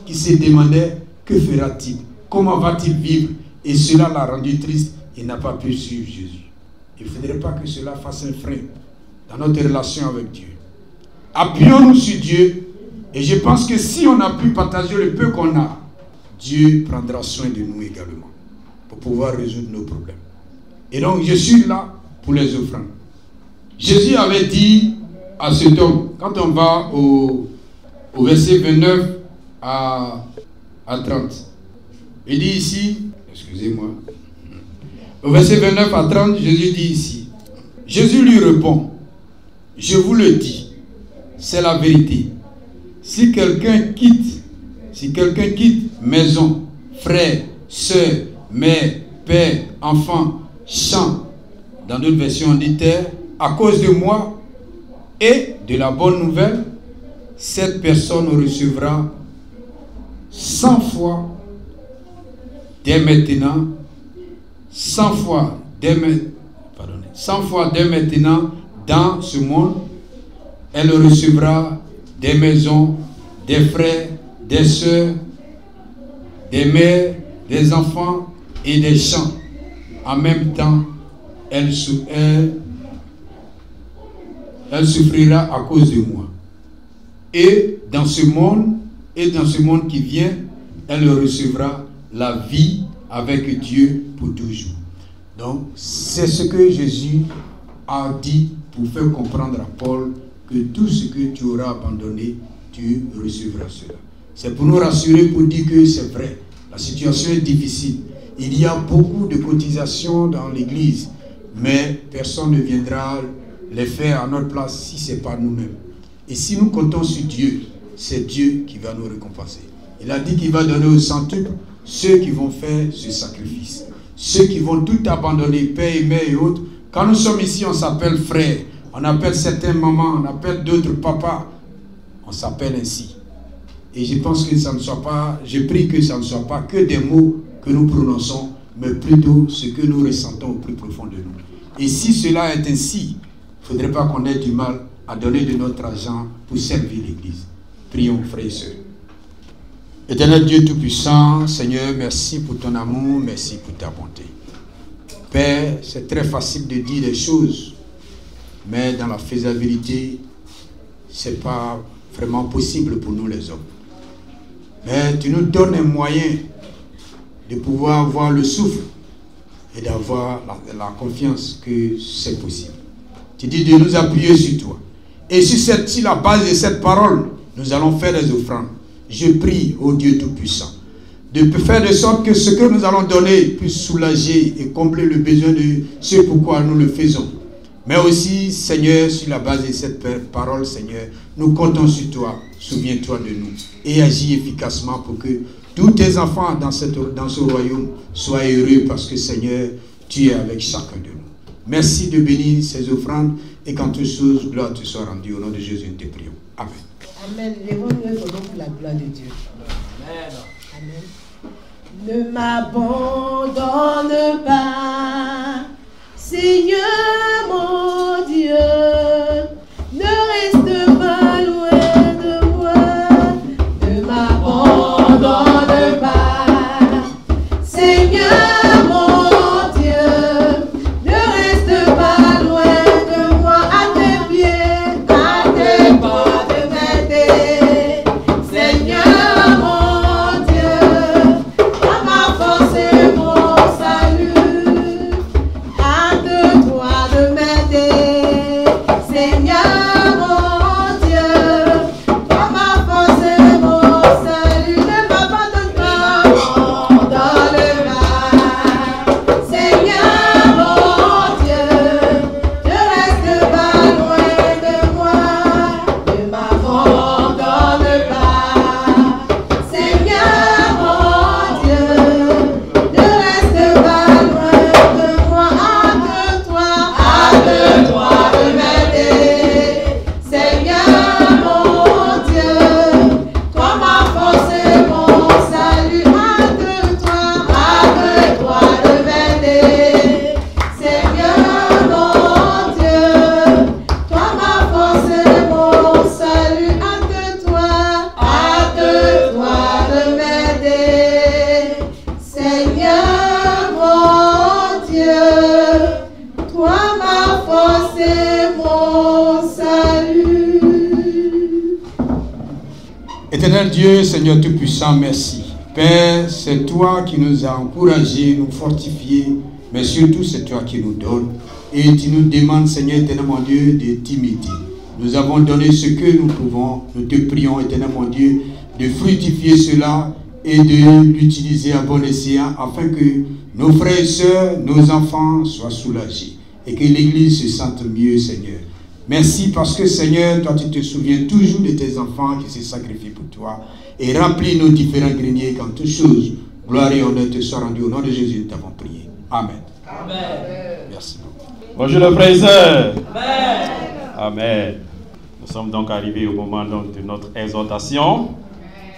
qui se demandait que fera-t-il, comment va-t-il vivre, et cela l'a rendu triste, il n'a pas pu suivre Jésus. Il ne faudrait pas que cela fasse un frein dans notre relation avec Dieu. Appuyons-nous sur Dieu. Et je pense que si on a pu partager le peu qu'on a, Dieu prendra soin de nous également pour pouvoir résoudre nos problèmes. Et donc je suis là pour les offrandes. Jésus avait dit à cet homme, quand on va au verset 29 à 30, il dit ici, excusez-moi, au verset 29 à 30, Jésus dit ici, Jésus lui répond, je vous le dis, c'est la vérité. Si quelqu'un quitte Si quelqu'un quitte maison, frère, soeur, mère, père, enfant, champ, dans d'autres versions on dit terre, à cause de moi et de la bonne nouvelle, cette personne recevra 100 fois dès maintenant, 100 fois dès maintenant dans ce monde, elle recevra des maisons, des frères, des sœurs, des mères, des enfants et des champs. En même temps, elle souffrira à cause de moi. Et dans ce monde qui vient, elle recevra la vie avec Dieu pour toujours. Donc, c'est ce que Jésus a dit pour faire comprendre à Paul que tout ce que tu auras abandonné, tu recevras cela. C'est pour nous rassurer, pour dire que c'est vrai. La situation est difficile. Il y a beaucoup de cotisations dans l'église, mais personne ne viendra les faire à notre place si ce n'est pas nous-mêmes. Et si nous comptons sur Dieu, c'est Dieu qui va nous récompenser. Il a dit qu'il va donner au centuple ceux qui vont faire ce sacrifice. Ceux qui vont tout abandonner, père et mère et autres. Quand nous sommes ici, on s'appelle frère. On appelle certains mamans, on appelle d'autres papas. On s'appelle ainsi. Et je pense que ça ne soit pas, je prie que ça ne soit pas que des mots que nous prononçons, mais plutôt ce que nous ressentons au plus profond de nous. Et si cela est ainsi, il ne faudrait pas qu'on ait du mal à donner de notre argent pour servir l'Église. Prions, frères et sœurs. Éternel Dieu Tout-Puissant, Seigneur, merci pour ton amour, merci pour ta bonté. Père, c'est très facile de dire des choses, mais dans la faisabilité, ce n'est pas vraiment possible pour nous les hommes. Mais tu nous donnes un moyen de pouvoir avoir le souffle et d'avoir la confiance que c'est possible. Tu dis de nous appuyer sur toi. Et sur la base de cette parole, nous allons faire des offrandes. Je prie au Dieu Tout-Puissant de faire de sorte que ce que nous allons donner puisse soulager et combler le besoin de ce pourquoi nous le faisons. Mais aussi, Seigneur, sur la base de cette parole, Seigneur, nous comptons sur toi, souviens-toi de nous et agis efficacement pour que tous tes enfants dans ce royaume soient heureux parce que, Seigneur, tu es avec chacun de nous. Merci de bénir ces offrandes et qu'en toutes choses, gloire te soit rendue. Au nom de Jésus, nous te prions. Amen. Amen. Lèvons-nous pour la gloire de Dieu. Amen. Amen. Ne m'abandonne pas, Seigneur mon Dieu, ne reste pas loin de moi. Ne m'abandonne pas, Seigneur mon Dieu, ne reste pas loin de moi. À tes pieds, à tes pas de m'aider, Seigneur mon Dieu, à ma force et mon salut. Hâte-toi de m'aider, Seigneur mon Dieu, à ma force et mon salut. Ne m'abandonne pas, dans le mal, Seigneur mon Dieu, ne reste pas loin de moi. Ne m'abandonne pas, Seigneur mon Dieu, ne reste pas loin de moi. Hâte-toi de m'aider, Seigneur mon Dieu, toi ma force et mon salut. Hâte-toi de m'aider, Seigneur mon Dieu, toi ma force et mon salut. Hâte-toi de m'aider, Seigneur mon Dieu, toi ma force et mon salut. Éternel Dieu, Seigneur Tout-Puissant, merci. Père, c'est toi qui nous as encouragés, nous fortifiés, mais surtout c'est toi qui nous donnes. Et tu nous demandes, Seigneur éternel mon Dieu, de t'imiter. Nous avons donné ce que nous pouvons. Nous te prions, éternel mon Dieu, de fructifier cela et de l'utiliser à bon escient afin que nos frères et sœurs, nos enfants soient soulagés et que l'Église se sente mieux, Seigneur. Merci parce que Seigneur, toi tu te souviens toujours de tes enfants qui se sacrifient pour toi et remplis nos différents greniers quand toutes choses. Gloire et honneur te soient rendus au nom de Jésus, nous t'avons prié. Amen. Amen. Merci beaucoup. Bonjour les frères et sœurs. Amen. Amen. Nous sommes donc arrivés au moment donc, de notre exhortation.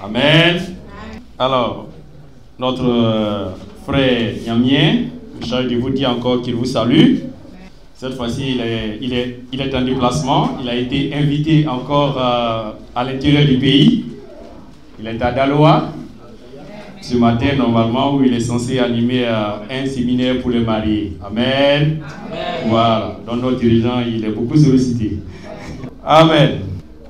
Amen. Alors, notre frère Yamien, je charge de vous dire encore qu'il vous salue. Cette fois-ci, il est en déplacement. Il a été invité encore à l'intérieur du pays. Il est à Daloa. Ce matin, normalement, où il est censé animer un séminaire pour les mariés. Amen. Amen. Voilà. Donc, notre dirigeant, il est beaucoup sollicité. Amen.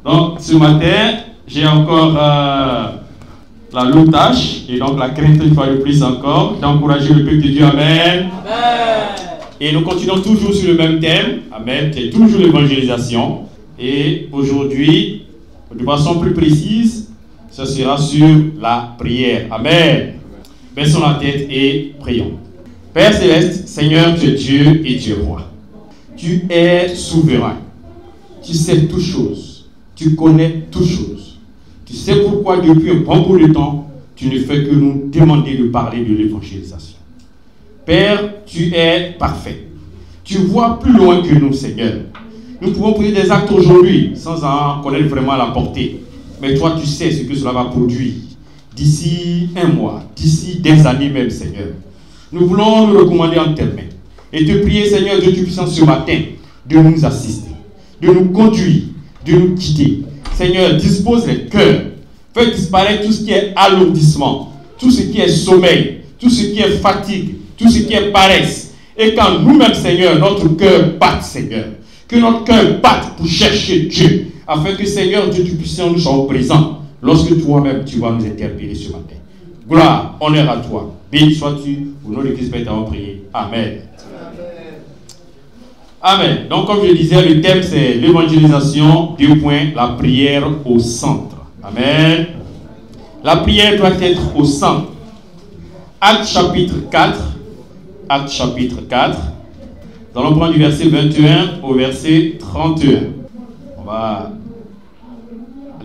Donc, ce matin, j'ai encore la lourde tâche et donc la crainte une fois de plus encore d'encourager le peuple de Dieu. Amen. Amen. Et nous continuons toujours sur le même thème. Amen. C'est toujours l'évangélisation. Et aujourd'hui, de façon plus précise, ce sera sur la prière. Amen. Baissons la tête et prions. Père Céleste, Seigneur, tu es Dieu et tu es roi. Tu es souverain. Tu sais toutes choses. Tu connais toutes choses. Tu sais pourquoi depuis un bon bout de temps, tu ne fais que nous demander de parler de l'évangélisation. Père, tu es parfait. Tu vois plus loin que nous, Seigneur. Nous pouvons poser des actes aujourd'hui sans en connaître vraiment la portée. Mais toi, tu sais ce que cela va produire d'ici un mois, d'ici des années même, Seigneur. Nous voulons nous recommander en tes mains et te prier, Seigneur Dieu Tout-Puissant, ce matin, de nous assister, de nous conduire, de nous guider. Seigneur, dispose les cœurs. Fais disparaître tout ce qui est alourdissement, tout ce qui est sommeil, tout ce qui est fatigue, tout ce qui est paresse. Et quand nous-mêmes, Seigneur, notre cœur batte, Seigneur, que notre cœur batte pour chercher Dieu, afin que, Seigneur Dieu Tout-Puissant, nous soyons présents lorsque toi-même, tu vas nous interpeller ce matin. Gloire, honneur à toi. Béni sois-tu, au nom de Christ, Père, t'avons prié. Amen. Amen. Donc, comme je disais, le thème, c'est l'évangélisation, 2 points, la prière au centre. Amen. La prière doit être au centre. Acte chapitre 4. Acte chapitre 4. Nous allons prendre du verset 21 au verset 31. On va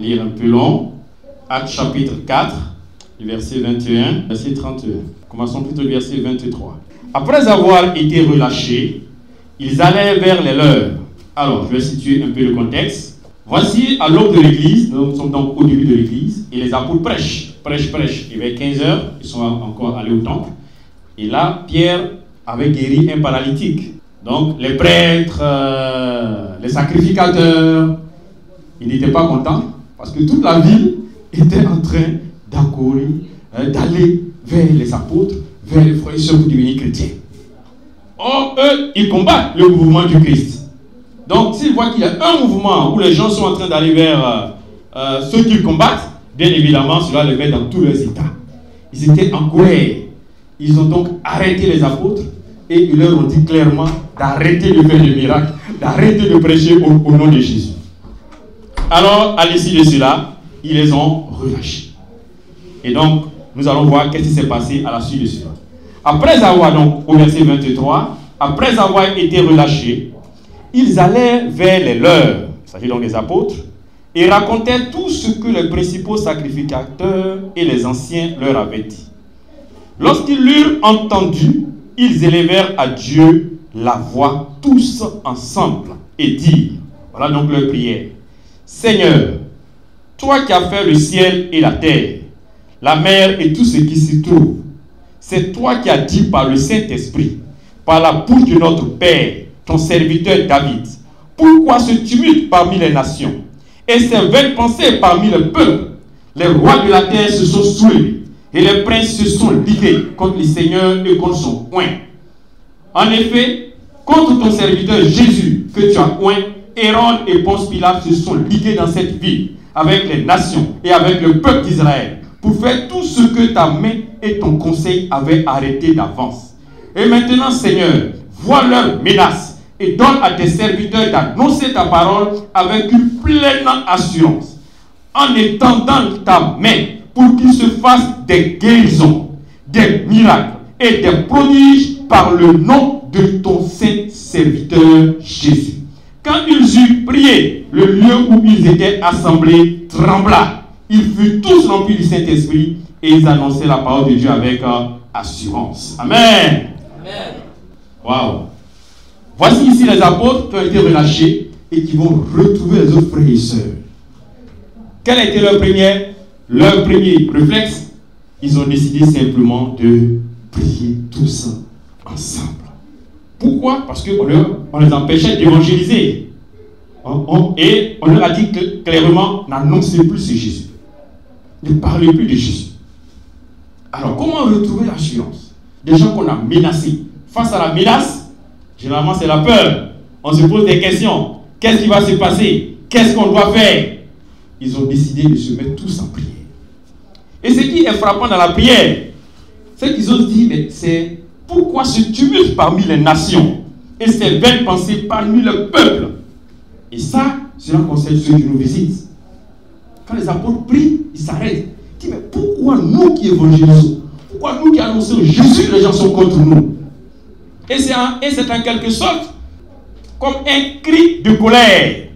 lire un peu long. Acte chapitre 4, du verset 21, verset 31. Commençons plutôt du verset 23. Après avoir été relâchés, ils allèrent vers les leurs. Alors, je vais situer un peu le contexte. Voici à l'aube de l'église, nous sommes donc au début de l'église, et les apôtres prêchent. Il vers 15 heures, ils sont encore allés au temple. Et là, Pierre avait guéri un paralytique. Donc, les prêtres, les sacrificateurs, ils n'étaient pas contents parce que toute la ville était en train d'accourir, d'aller vers les apôtres, vers les frères et sœurs pour devenir chrétiens. Or, eux, ils combattent le mouvement du Christ. Donc, s'ils voient qu'il y a un mouvement où les gens sont en train d'aller vers ceux qu'ils combattent, bien évidemment, cela les met dans tous leurs états. Ils étaient en colère. Ils ont donc arrêté les apôtres et ils leur ont dit clairement d'arrêter de faire des miracles, d'arrêter de prêcher au nom de Jésus. Alors, à l'issue de cela, ils les ont relâchés. Et donc, nous allons voir qu'est-ce qui s'est passé à la suite de cela. Après avoir, donc, au verset 23, après avoir été relâchés, ils allèrent vers les leurs, il s'agit donc des apôtres, et racontaient tout ce que les principaux sacrificateurs et les anciens leur avaient dit. Lorsqu'ils l'eurent entendu, ils élevèrent à Dieu la voix tous ensemble et dirent, voilà donc leur prière, Seigneur, toi qui as fait le ciel et la terre, la mer et tout ce qui s'y trouve, c'est toi qui as dit par le Saint-Esprit, par la bouche de notre Père, ton serviteur David, pourquoi ce tumulte parmi les nations et ces vaines pensées parmi le peuple? Les rois de la terre se sont soulevés et les princes se sont ligués contre le Seigneur et contre son oint. En effet, contre ton serviteur Jésus que tu as oint, Hérode et Ponce Pilate se sont ligués dans cette ville avec les nations et avec le peuple d'Israël pour faire tout ce que ta main et ton conseil avaient arrêté d'avance. Et maintenant, Seigneur, vois leurs menaces et donne à tes serviteurs d'annoncer ta parole avec une pleine assurance, en étendant ta main pour qu'il se fasse des guérisons, des miracles et des prodiges par le nom de ton saint serviteur Jésus. Quand ils eurent prié, le lieu où ils étaient assemblés trembla. Ils furent tous remplis du Saint-Esprit et ils annonçaient la parole de Dieu avec assurance. Amen. Amen. Waouh. Voici ici les apôtres qui ont été relâchés et qui vont retrouver les autres frères et sœurs. Quel a été leur premier réflexe? Ils ont décidé simplement de prier tous ensemble. Pourquoi? Parce qu'on les empêchait d'évangéliser. Et on leur a dit clairement, n'annoncez plus ce Jésus. Ne parlez plus de Jésus. Alors, comment retrouver l'assurance? Des gens qu'on a menacés. Face à la menace, généralement c'est la peur. On se pose des questions. Qu'est-ce qui va se passer? Qu'est-ce qu'on doit faire? Ils ont décidé de se mettre tous en prière. Et ce qui est frappant dans la prière, c'est qu'ils ont dit, mais c'est pourquoi ce tumulte parmi les nations et ces vaines pensées parmi le peuple? Et ça, cela concerne ceux qui nous visitent. Quand les apôtres prient, ils s'arrêtent. Ils disent, mais pourquoi nous qui évangélisons, pourquoi nous qui annonçons Jésus, les gens sont contre nous? Et c'est en quelque sorte comme un cri de colère.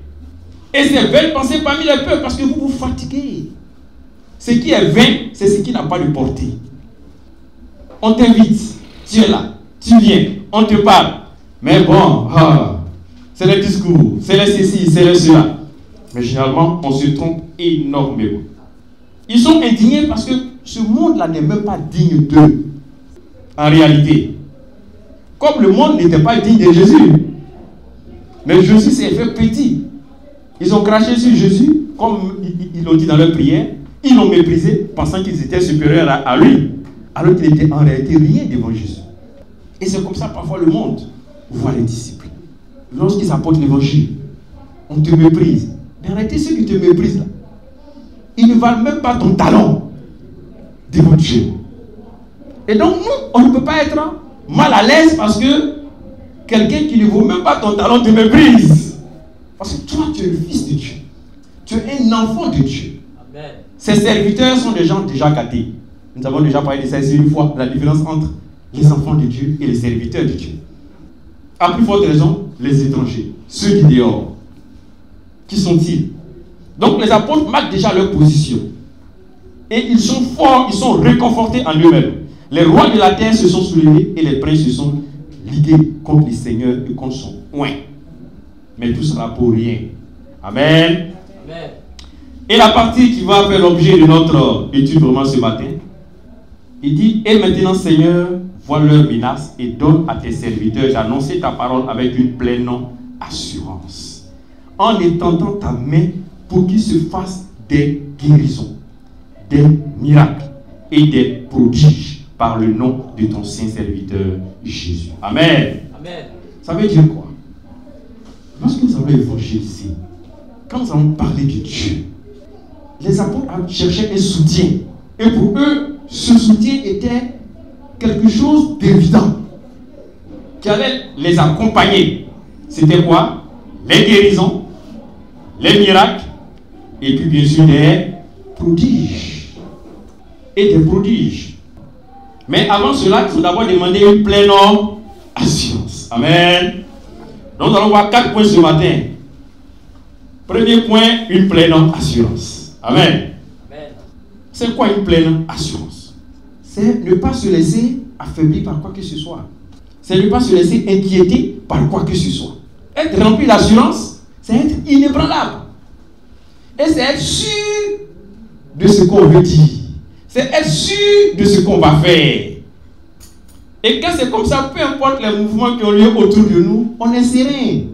Et ces vaines pensées parmi les peuples, parce que vous vous fatiguez. Ce qui est vain, c'est ce qui n'a pas de portée. On t'invite, tu es là, tu viens, on te parle. Mais bon, c'est les discours, c'est les ceci, c'est les cela. Mais généralement, on se trompe énormément. Ils sont indignés parce que ce monde-là n'est même pas digne d'eux. En réalité, comme le monde n'était pas digne de Jésus, mais Jésus s'est fait petit. Ils ont craché sur Jésus, comme ils l'ont dit dans leur prière. Ils l'ont méprisé, pensant qu'ils étaient supérieurs à lui, alors qu'il n'était en réalité rien devant Jésus. Et c'est comme ça parfois le monde voit les disciples. Lorsqu'ils apportent l'évangile, on te méprise. Mais en réalité, ceux qui te méprisent là, ils ne valent même pas ton talent devant Dieu. Et donc nous, on ne peut pas être mal à l'aise parce que quelqu'un qui ne vaut même pas ton talent te méprise. Parce que toi, tu es le fils de Dieu. Tu es un enfant de Dieu. Amen. Ces serviteurs sont des gens déjà gâtés. Nous avons déjà parlé de ça ici une fois, la différence entre les enfants de Dieu et les serviteurs de Dieu. À plus forte raison, les étrangers, ceux du dehors. Qui sont-ils? Donc les apôtres marquent déjà leur position. Et ils sont forts, ils sont réconfortés en eux-mêmes. Les rois de la terre se sont soulevés et les princes se sont ligués contre les seigneurs et contre son oint. Mais tout sera pour rien. Amen. Amen. Et la partie qui va faire l'objet de notre étude vraiment ce matin, il dit, et maintenant Seigneur, vois leurs menaces et donne à tes serviteurs d'annoncer ta parole avec une pleine assurance, en étendant ta main pour qu'il se fasse des guérisons, des miracles et des prodiges par le nom de ton saint serviteur Jésus. Amen. Amen. Ça veut dire quoi? Lorsque nous allons évangéliser, quand nous allons parler de Dieu, les apôtres cherchaient un soutien. Et pour eux, ce soutien était quelque chose d'évident qui allait les accompagner. C'était quoi? Les guérisons, les miracles, et puis bien sûr des prodiges. Et des prodiges. Mais avant cela, il faut d'abord demander une pleine assurance. Amen. Donc nous allons voir 4 points ce matin. Premier point, une pleine assurance. Amen. Amen. C'est quoi une pleine assurance? C'est ne pas se laisser affaiblir par quoi que ce soit. C'est ne pas se laisser inquiéter par quoi que ce soit. Être rempli d'assurance, c'est être inébranlable. Et c'est être sûr de ce qu'on veut dire. C'est être sûr de ce qu'on va faire. Et quand c'est comme ça, peu importe les mouvements qui ont lieu autour de nous, on est serein.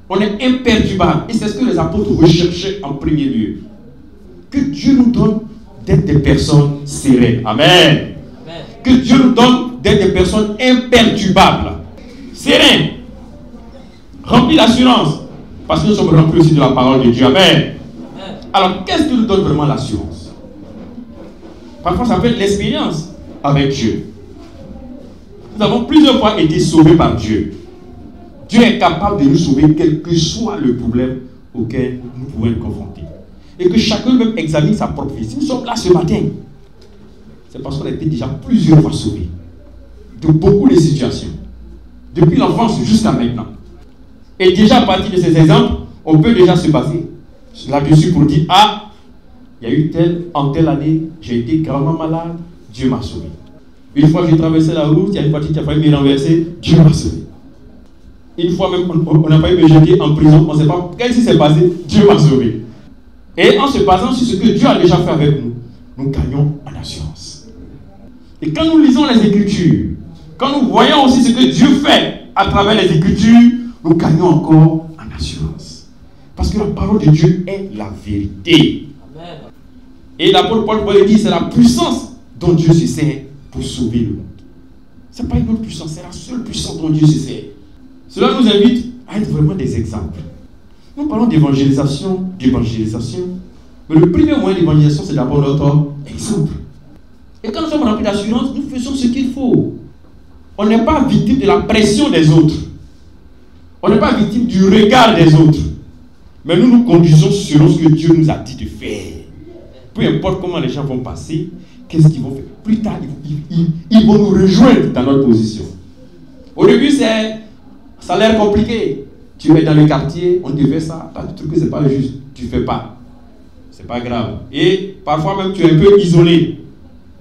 On est imperturbable. Et c'est ce que les apôtres recherchaient en premier lieu. Que Dieu nous donne d'être des personnes sereines. Amen. Amen. Que Dieu nous donne d'être des personnes imperturbables. Sereines. Remplis d'assurance. Parce que nous sommes remplis aussi de la parole de Dieu. Amen. Amen. Alors, qu'est-ce qui nous donne vraiment l'assurance? Parfois, ça peut être l'expérience avec Dieu. Nous avons plusieurs fois été sauvés par Dieu. Dieu est capable de nous sauver quel que soit le problème auquel nous pouvons être confrontés. Et que chacun même examine sa propre vie. Si nous sommes là ce matin, c'est parce qu'on a été déjà plusieurs fois sauvés de beaucoup de situations. Depuis l'enfance jusqu'à maintenant. Et déjà à partir de ces exemples, on peut déjà se baser là-dessus pour dire, ah, il y a eu en telle année, j'ai été gravement malade, Dieu m'a sauvé. Une fois que j'ai traversé la route, il y a une voiture qui a failli me renverser, Dieu m'a sauvé. Une fois même, on n'a pas eu me jeter en prison, on ne sait pas qu'est-ce qui s'est passé, Dieu m'a sauvé. Et en se basant sur ce que Dieu a déjà fait avec nous, nous gagnons en assurance. Et quand nous lisons les Écritures, quand nous voyons aussi ce que Dieu fait à travers les Écritures, nous gagnons encore en assurance. Parce que la parole de Dieu est la vérité. Amen. Et l'apôtre Paul va dire, c'est la puissance dont Dieu se sert pour sauver le monde. Ce n'est pas une autre puissance, c'est la seule puissance dont Dieu se sert. Cela nous invite à être vraiment des exemples. Nous parlons d'évangélisation, mais le premier moyen d'évangélisation, c'est d'abord notre exemple. Et quand nous sommes remplis d'assurance, nous faisons ce qu'il faut. On n'est pas victime de la pression des autres. On n'est pas victime du regard des autres. Mais nous nous conduisons selon ce que Dieu nous a dit de faire. Peu importe comment les gens vont passer, qu'est-ce qu'ils vont faire. Plus tard, ils vont nous rejoindre dans notre position. Au début, ça a l'air compliqué. Tu es dans le quartier, on te fait ça. Tu trouves que ce n'est pas juste. Tu ne fais pas. Ce n'est pas grave. Et parfois même, tu es un peu isolé.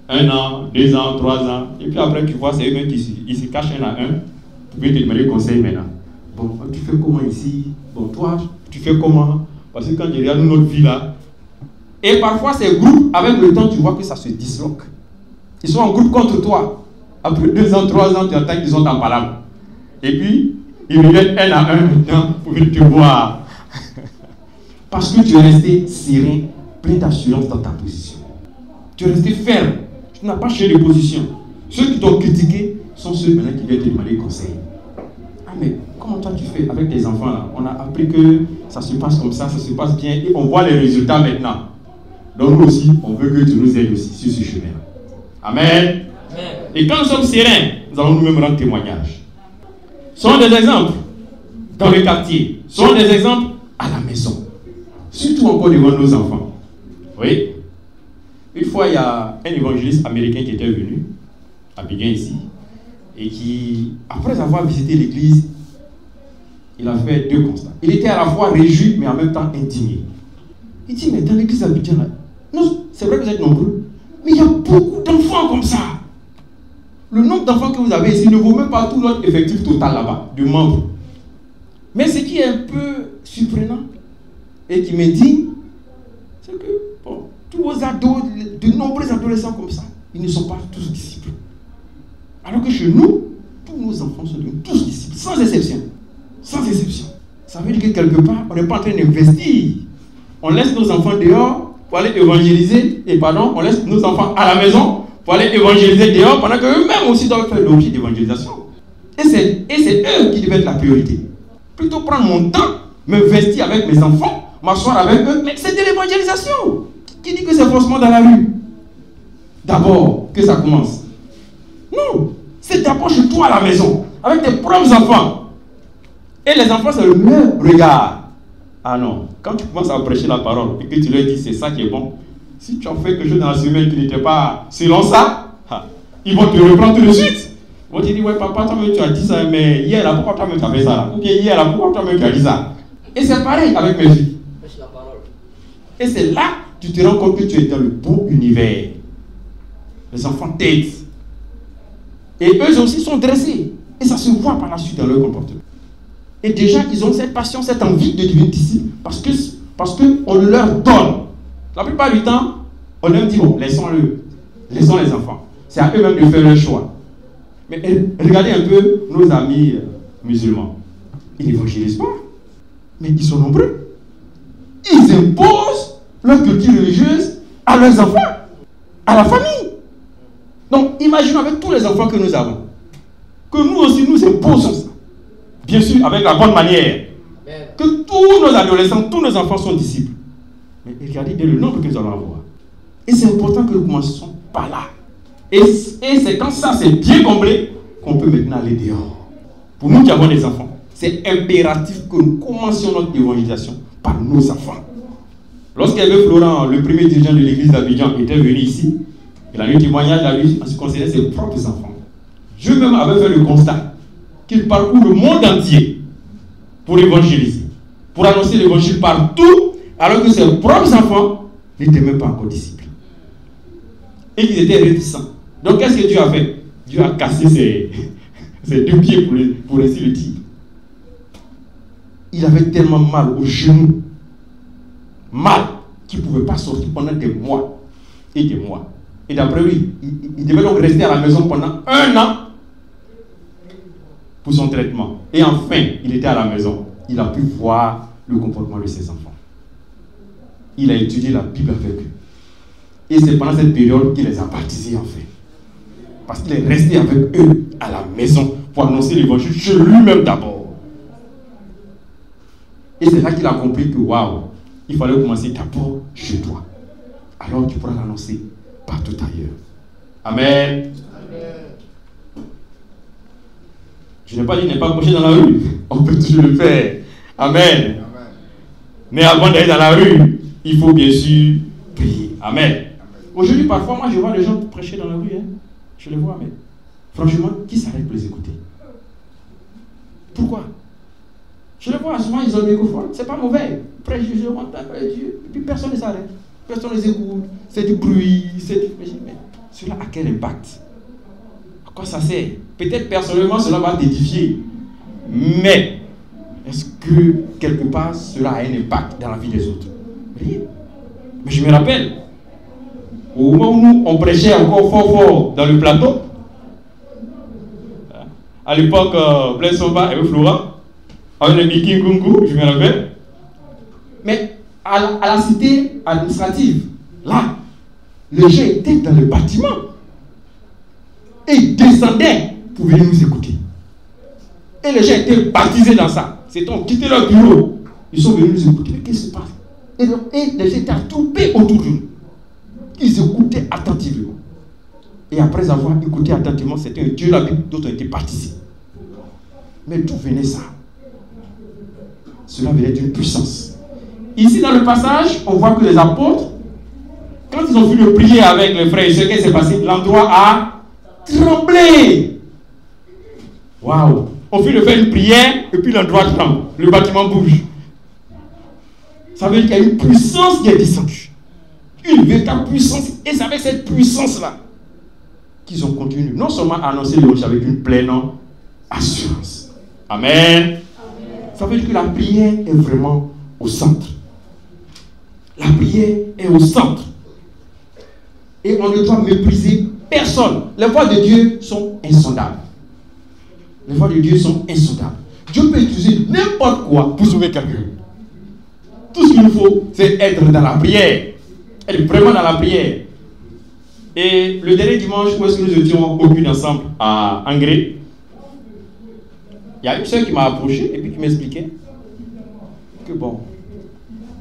1 an, 2 ans, 3 ans. Et puis après, tu vois, c'est eux-mêmes qui se cachent un à un. Tu peux te demander conseil maintenant. Bon, tu fais comment ici? Bon, toi, tu fais comment? Parce que quand je regarde notre vie là, et parfois ces groupes, avec le temps, tu vois que ça se disloque. Ils sont en groupe contre toi. Après 2 ans, 3 ans, tu entends qu'ils sont en palabre. Et puis, ils reviennent 1 à 1 maintenant pour te voir. Parce que tu es resté serein, plein d'assurance dans ta position. Tu es resté ferme. Tu n'as pas changé de position. Ceux qui t'ont critiqué sont ceux maintenant qui viennent te demander conseil. Ah mais comment toi tu fais avec tes enfants là? On a appris que ça se passe comme ça se passe bien et on voit les résultats maintenant. Donc nous aussi, on veut que tu nous aides aussi sur ce chemin. Amen. Amen. Et quand nous sommes sereins, nous allons nous-mêmes rendre témoignage. Sont des exemples dans le quartier, sont des exemples à la maison, surtout encore devant nos enfants. Oui. Une fois, il y a un évangéliste américain qui était venu à Béguin ici et qui, après avoir visité l'église, il a fait 2 constats. Il était à la fois réjoui mais en même temps indigné. Il dit, mais dans l'église d'Abidjan, non, c'est vrai que vous êtes nombreux, mais il y a beaucoup d'enfants comme ça. Le nombre d'enfants que vous avez ici ne vaut même pas tout notre effectif total là-bas, de membres. Mais ce qui est un peu surprenant et qui me dit, c'est que, bon, tous vos ados, de nombreux adolescents comme ça, ils ne sont pas tous disciples. Alors que chez nous, tous nos enfants sont tous disciples, sans exception. Sans exception. Ça veut dire que quelque part, on n'est pas en train d'investir. On laisse nos enfants dehors pour aller évangéliser, on laisse nos enfants à la maison pour aller évangéliser dehors, pendant qu'eux-mêmes aussi doivent faire l'objet d'évangélisation. Et c'est eux qui devaient être la priorité. Plutôt prendre mon temps, m'investir avec mes enfants, m'asseoir avec eux, mais c'est de l'évangélisation. Qui dit que c'est forcément dans la rue? D'abord, que ça commence. Non, c'est d'abord chez toi à la maison, avec tes propres enfants. Et les enfants, c'est le même regard. Ah non, quand tu commences à prêcher la parole et que tu leur dis c'est ça qui est bon, si tu as fait quelque chose dans la semaine qui n'était pas selon ça, ils vont te reprendre tout de suite. Ils vont te dire, ouais papa, toi-même tu as dit ça, mais hier là, pourquoi toi-même tu as fait ça là? Ou bien hier là, pourquoi toi-même tu as dit ça? Et c'est pareil avec mes filles. Et c'est là que tu te rends compte que tu es dans le bon univers. Les enfants t'aident. Et eux aussi sont dressés. Et ça se voit par la suite dans leur comportement. Et déjà, ils ont cette passion, cette envie de devenir disciples parce qu'on leur donne. La plupart du temps, on aime dire, bon, laissons-le. Laissons les enfants. C'est à eux-mêmes de faire leur choix. Mais regardez un peu nos amis musulmans. Ils n'évangélisent pas. Mais ils sont nombreux. Ils imposent leur culture religieuse à leurs enfants, à la famille. Donc, imaginons avec tous les enfants que nous avons, que nous aussi nous imposons ça. Bien sûr, avec la bonne manière. Que tous nos adolescents, tous nos enfants sont disciples. Mais regardez le nombre que nous allons avoir. Et c'est important que nous commençons par là. Et c'est quand ça c'est bien comblé qu'on peut maintenant aller dehors. Pour nous qui avons des enfants, c'est impératif que nous commencions notre évangélisation par nos enfants. Lorsqu'Hervé Florent, le premier dirigeant de l'église d'Abidjan, était venu ici, il a eu témoignage à lui en ce qui concernait ses propres enfants. Dieu même avait fait le constat qu'il parcourt le monde entier pour évangéliser, pour annoncer l'évangile partout, alors que ses propres enfants n'étaient même pas encore disciples. Et qu'ils étaient réticents. Donc qu'est-ce que Dieu a fait? Dieu a cassé ses deux pieds pour ainsi le dire. Il avait tellement mal aux genoux, mal, qu'il ne pouvait pas sortir pendant des mois et des mois. Et d'après lui, il devait donc rester à la maison pendant 1 an pour son traitement. Et enfin, il était à la maison. Il a pu voir le comportement de ses enfants. Il a étudié la Bible avec eux. Et c'est pendant cette période qu'il les a baptisés en fait. Parce qu'il est resté avec eux à la maison pour annoncer l'évangile chez lui-même d'abord. Et c'est là qu'il a compris que waouh, il fallait commencer d'abord chez toi. Alors tu pourras l'annoncer partout ailleurs. Amen. Je n'ai pas dit ne pas prêcher dans la rue. On peut toujours le faire. Amen. Mais avant d'aller dans la rue, il faut bien sûr prier. Amen. Aujourd'hui, parfois, moi, je vois les gens prêcher dans la rue. Hein. Je les vois, mais franchement, qui s'arrête pour les écouter? Pourquoi? Je les vois, souvent, ils ont des microphones. C'est pas mauvais. Prêche, je monte à Dieu. Et puis, personne ne s'arrête. Personne ne les écoute. C'est du bruit. Mais cela a quel impact? À quoi ça sert? Peut-être, personnellement, cela va t'édifier. Mais, est-ce que, quelque part, cela a un impact dans la vie des autres? Rien. Mais je me rappelle, au moment où nous, on prêchait encore fort dans le plateau, à l'époque, Blaise Somba et Florent, avec le Miki Ngungu, je me rappelle. Mais à la cité administrative, là, les gens étaient dans le bâtiment et ils descendaient pour venir nous écouter. Et les gens étaient baptisés dans ça. C'est on quitté leur bureau. Ils sont venus nous écouter. Mais qu'est-ce qui se passe? Et les gens étaient attroupés autour de nous. Ils écoutaient attentivement. Et après avoir écouté attentivement, c'était un Dieu, la Bible, d'autres ont été baptisés. Mais d'où venait ça? Cela venait d'une puissance. Ici, dans le passage, on voit que les apôtres, quand ils ont fini de prier avec les frères, ce qui s'est passé, l'endroit a tremblé. Waouh! On finit de faire une prière, et puis l'endroit tremble. Le bâtiment bouge. Ça veut dire qu'il y a une puissance qui est descendue. Une véritable puissance. Et c'est avec cette puissance-là qu'ils ont continué non seulement à annoncer l'évangile avec une pleine assurance. Amen. Ça veut dire que la prière est vraiment au centre. La prière est au centre. Et on ne doit mépriser personne. Les voies de Dieu sont insondables. Les voies de Dieu sont insondables. Dieu peut utiliser n'importe quoi pour sauver quelqu'un. Tout ce qu'il nous faut, c'est être dans la prière. Être vraiment dans la prière. Et le dernier dimanche, où est-ce que nous étions au but ensemble à Angré, il y a une soeur qui m'a approché et puis qui m'expliquait que bon,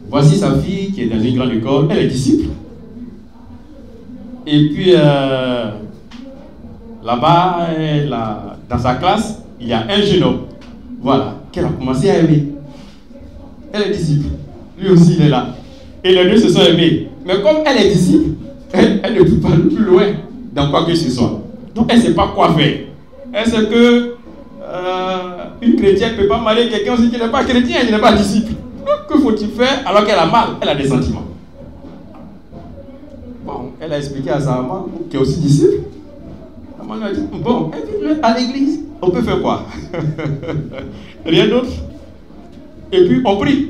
voici sa fille qui est dans une grande école, elle est disciple. Et puis là-bas, dans sa classe, il y a un jeune homme, voilà, qu'elle a commencé à aimer. Elle est disciple. Lui aussi, il est là. Et les deux se sont aimés. Mais comme elle est disciple, elle ne peut pas aller plus loin dans quoi que ce soit. Donc elle ne sait pas quoi faire. Elle sait que une chrétienne ne peut pas marier quelqu'un aussi qui n'est pas chrétien, qui n'est pas disciple. Donc que faut-il faire alors qu'elle a mal? Elle a des sentiments. Bon, elle a expliqué à sa maman, qui est aussi disciple. La maman lui a dit, bon, invite-le à l'église. On peut faire quoi? Rien d'autre. Et puis on prie.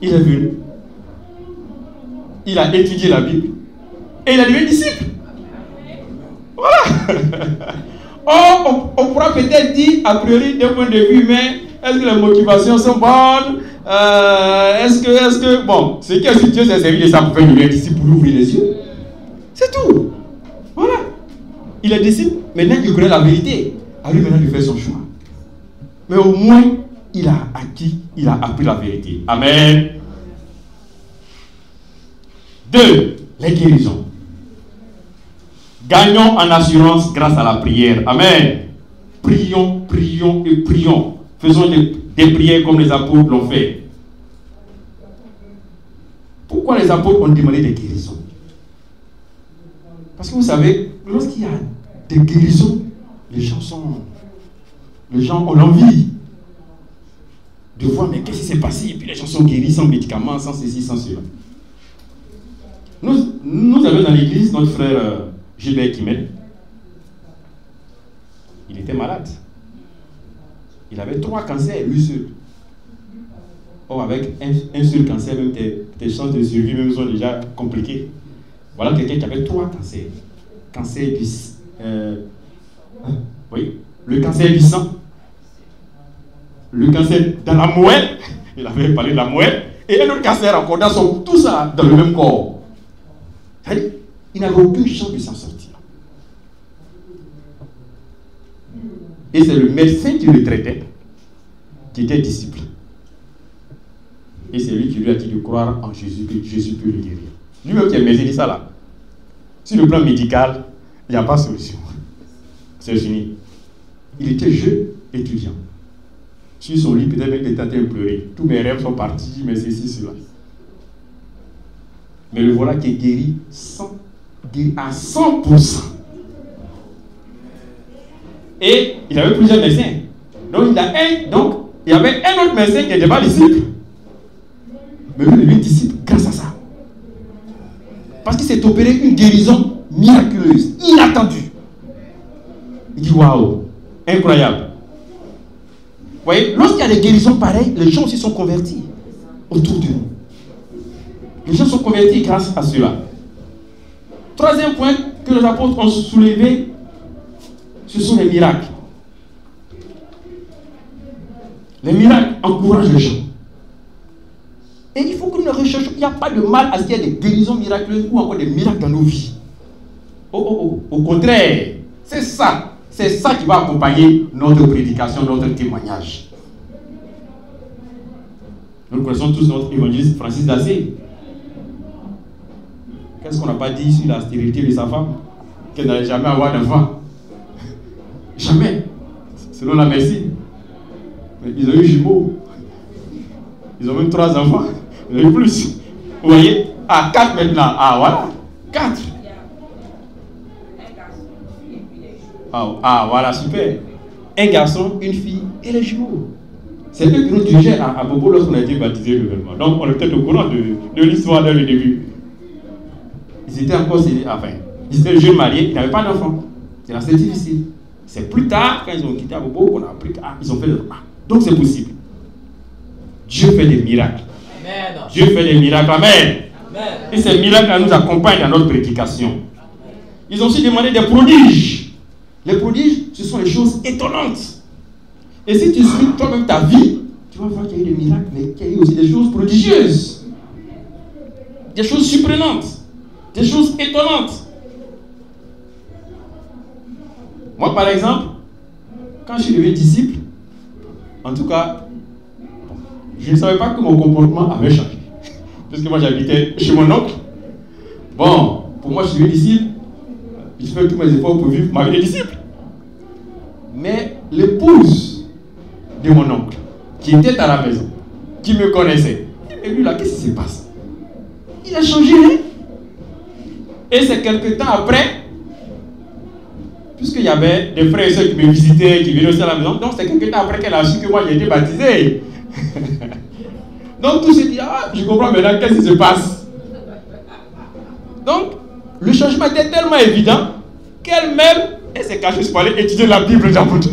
Il est venu. Il a étudié la Bible. Et il a devenu disciple. Voilà. Oh, on pourra peut-être dire, a priori, d'un point de vue humain, est-ce que les motivations sont bonnes? Est-ce que, bon, ce qui est si Dieu s'est servi de ça pour faire devenir disciple, pour ouvrir les yeux. C'est tout. Voilà. Il est disciple. Maintenant, il connaît la vérité. À lui, maintenant, il fait son choix. Mais au moins, il a acquis, il a appris la vérité. Amen. 2. Les guérisons. Gagnons en assurance grâce à la prière. Amen. Prions, prions et prions. Faisons des prières comme les apôtres l'ont fait. Pourquoi les apôtres ont demandé des guérisons? Parce que vous savez, lorsqu'il y a des guérisons, les gens ont envie. de voir, mais qu'est-ce qui s'est passé? Et puis les gens sont guéris sans médicaments, sans ceci, sans cela. Nous avons dans l'église notre frère Gilbert Kimel. Il était malade. Il avait 3 cancers, lui seul. Or, avec un seul cancer, même tes chances de survie même sont déjà compliquées. Voilà quelqu'un qui avait 3 cancers. Cancer du oui, le cancer du sang, le cancer dans la moelle, il avait parlé de la moelle, et un autre cancer encore dans tout ça dans le même corps. Il n'avait aucune chance de s'en sortir. Et c'est le médecin qui le traitait, qui était disciple. Et c'est lui qui lui a dit de croire en Jésus, que Jésus peut le guérir. Lui-même qui est médecin, dit ça là. Sur le plan médical, il n'y a pas de solution. C'est fini. Il était jeune étudiant. Sur son lit, peut-être même qu'il était en train de pleurer. Tous mes rêves sont partis, mais ceci, cela. Mais le voilà qui est guéri à 100%. Et il avait plusieurs médecins. Donc il y avait un autre médecin qui n'était pas disciple. Mais lui, il est devenu disciple grâce à ça. Parce qu'il s'est opéré une guérison miraculeuse, inattendue. Il dit waouh, incroyable. Vous voyez, lorsqu'il y a des guérisons pareilles, les gens aussi sont convertis autour de nous. Les gens sont convertis grâce à cela. Troisième point que les apôtres ont soulevé, ce sont les miracles. Les miracles encouragent les gens. Et il faut que nous ne recherchions. Il n'y a pas de mal à ce qu'il y ait des guérisons miraculeuses ou encore des miracles dans nos vies. Au contraire, c'est ça. C'est ça qui va accompagner notre prédication, notre témoignage. Nous connaissons tous notre évangéliste Francis d'Assez. Qu'est-ce qu'on n'a pas dit sur la stérilité de sa femme? Qu'elle n'allait jamais avoir d'enfant. Jamais. Selon la médecine. Mais ils ont eu jumeaux. Ils ont même 3 enfants. Ils ont eu plus. Vous voyez? 4 maintenant. Voilà. 4. Voilà, super. Un garçon, une fille et les jumeaux. C'est eux qui nous dirigeaient à Bobo lorsqu'on a été baptisé nouvellement. Donc on est peut-être au courant de l'histoire dès le début. Ils étaient encore ils étaient jeunes mariés, ils n'avaient pas d'enfants. C'est assez difficile. C'est plus tard, quand ils ont quitté Bobo, qu'on a appris qu'ils ont fait des enfants. Donc c'est possible. Dieu fait des miracles. Amen. Dieu fait des miracles. Amen. Amen. Et ces miracles nous accompagnent dans notre prédication. Ils ont aussi demandé des prodiges. Les prodiges, ce sont les choses étonnantes. Et si tu suis toi-même ta vie, tu vas voir qu'il y a eu des miracles, mais qu'il y a eu aussi des choses prodigieuses. Des choses surprenantes. Des choses étonnantes. Moi, par exemple, quand je suis devenu disciple, en tout cas, je ne savais pas que mon comportement avait changé. Parce que moi, j'habitais chez mon oncle. Bon, pour moi, je suis devenu disciple. Je fais tous mes efforts pour vivre ma vie de disciple. Mais l'épouse de mon oncle, qui était à la maison, qui me connaissait, et lui là, qu'est-ce qui se passe? Il a changé, hein? Et c'est quelque temps après, puisqu'il y avait des frères et soeurs qui me visitaient, qui venaient aussi à la maison, donc c'est quelque temps après qu'elle a su que moi j'ai été baptisé. Donc tout se dit, je comprends maintenant qu'est-ce qui se passe. Donc, le changement était tellement évident qu'elle-même, elle s'est cachée pour aller étudier la Bible d'apôtre.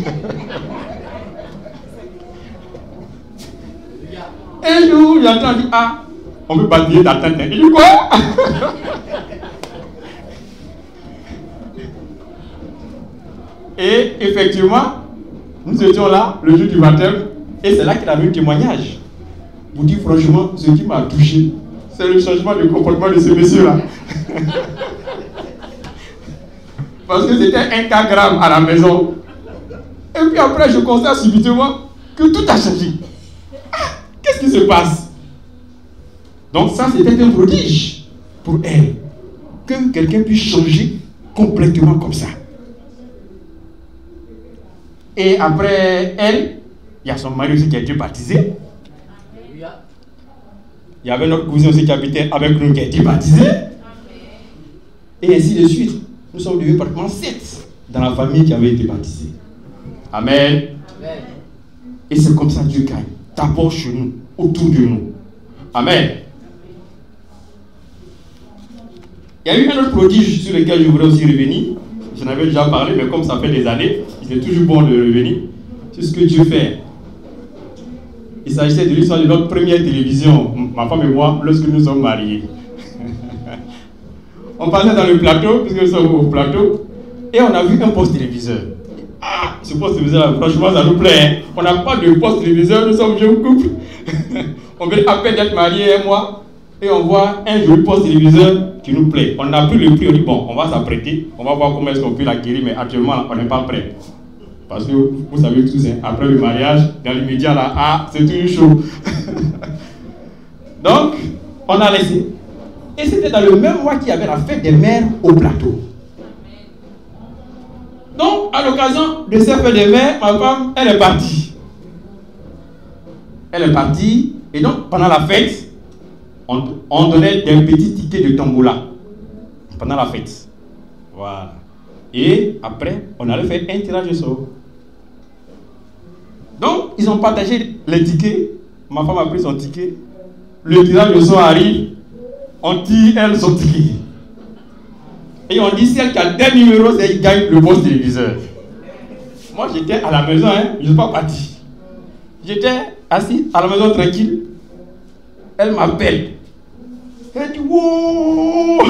Un jour, il a dit, on veut baptiser ta tante. Il dit quoi? Et effectivement, nous étions là le jour du baptême, et c'est là qu'il a eu un témoignage. Vous dites franchement, ce qui m'a touché, c'est le changement de comportement de ce monsieur-là. Parce que c'était un cas grave à la maison. Et puis après, je constate subitement que tout a changé. Qu'est-ce qui se passe? Donc ça, c'était un prodige pour elle. Que quelqu'un puisse changer complètement comme ça. Et après elle, il y a son mari aussi qui a été baptisé. Il y avait notre cousin aussi qui habitait avec nous qui a été baptisé. Et ainsi de suite. Nous sommes devenus pratiquement 7 dans la famille qui avait été baptisée. Amen. Amen. Et c'est comme ça que Dieu gagne. d'abord chez nous, autour de nous. Amen. Il y a eu un autre prodige sur lequel je voudrais aussi revenir. J'en avais déjà parlé, mais comme ça fait des années, il est toujours bon de revenir. C'est ce que Dieu fait. Il s'agissait de l'histoire de notre première télévision, ma femme et moi, lorsque nous sommes mariés. On passait dans le plateau, puisque nous sommes au plateau, et on a vu un poste téléviseur. Ah, ce poste téléviseur, franchement, ça nous plaît. Hein? On n'a pas de poste téléviseur, nous sommes jeunes couple. On vient à peine d'être mariés, un mois, et on voit un joli poste téléviseur qui nous plaît. On a pris le prix, on dit bon, on va s'apprêter, on va voir comment est-ce qu'on peut l'acquérir, mais actuellement, on n'est pas prêt. Parce que vous savez tous, hein, après le mariage, dans l'immédiat là, ah, c'est toujours chaud. Donc, on a laissé. Et c'était dans le même mois qu'il y avait la fête des mères au plateau. Donc, à l'occasion de cette fête des mères, ma femme, elle est partie. Elle est partie, et donc, pendant la fête, on donnait des petits tickets de tombola. Pendant la fête. Voilà. Et après, on allait faire un tirage au sort. Donc, ils ont partagé les tickets. Ma femme a pris son ticket. Le tirage au sort arrive. On tire elle son ticket. Et on dit celle qui a tel numéro, c'est elle qui gagne le poste téléviseur. Moi, j'étais à la maison, hein, je ne suis pas parti. J'étais assis à la maison tranquille. Elle m'appelle. Elle dit wow.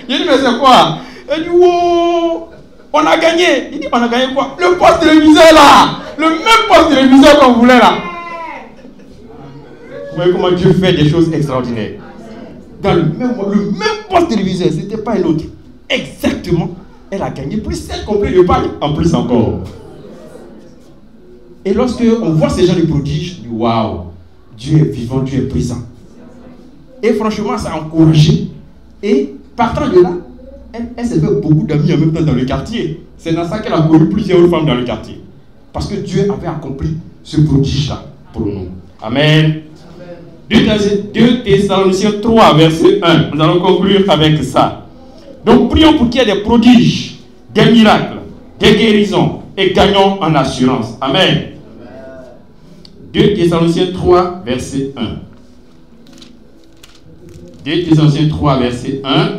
J'ai dit mais c'est quoi? Elle dit wow. On a gagné. Il dit on a gagné quoi? Le poste téléviseur là. Le même poste téléviseur qu'on voulait là. Vous voyez comment Dieu fait des choses extraordinaires. Dans le même poste téléviseur, c'était pas un autre. Exactement. Elle a gagné plus celle complète de Pâques en plus encore. Et lorsque on voit ces gens de prodiges, on dit waouh, Dieu est vivant, Dieu est présent. Et franchement, ça a encouragé. Et partant de là, elle s'est fait beaucoup d'amis en même temps dans le quartier. C'est dans ça qu'elle a connu plusieurs femmes dans le quartier. Parce que Dieu avait accompli ce prodige-là pour nous. Amen. 2 Thessaloniciens 3, verset 1. Nous allons conclure avec ça. Donc, prions pour qu'il y ait des prodiges, des miracles, des guérisons et gagnons en assurance. Amen. 2 Thessaloniciens 3, verset 1. 2 Thessaloniciens 3, verset 1.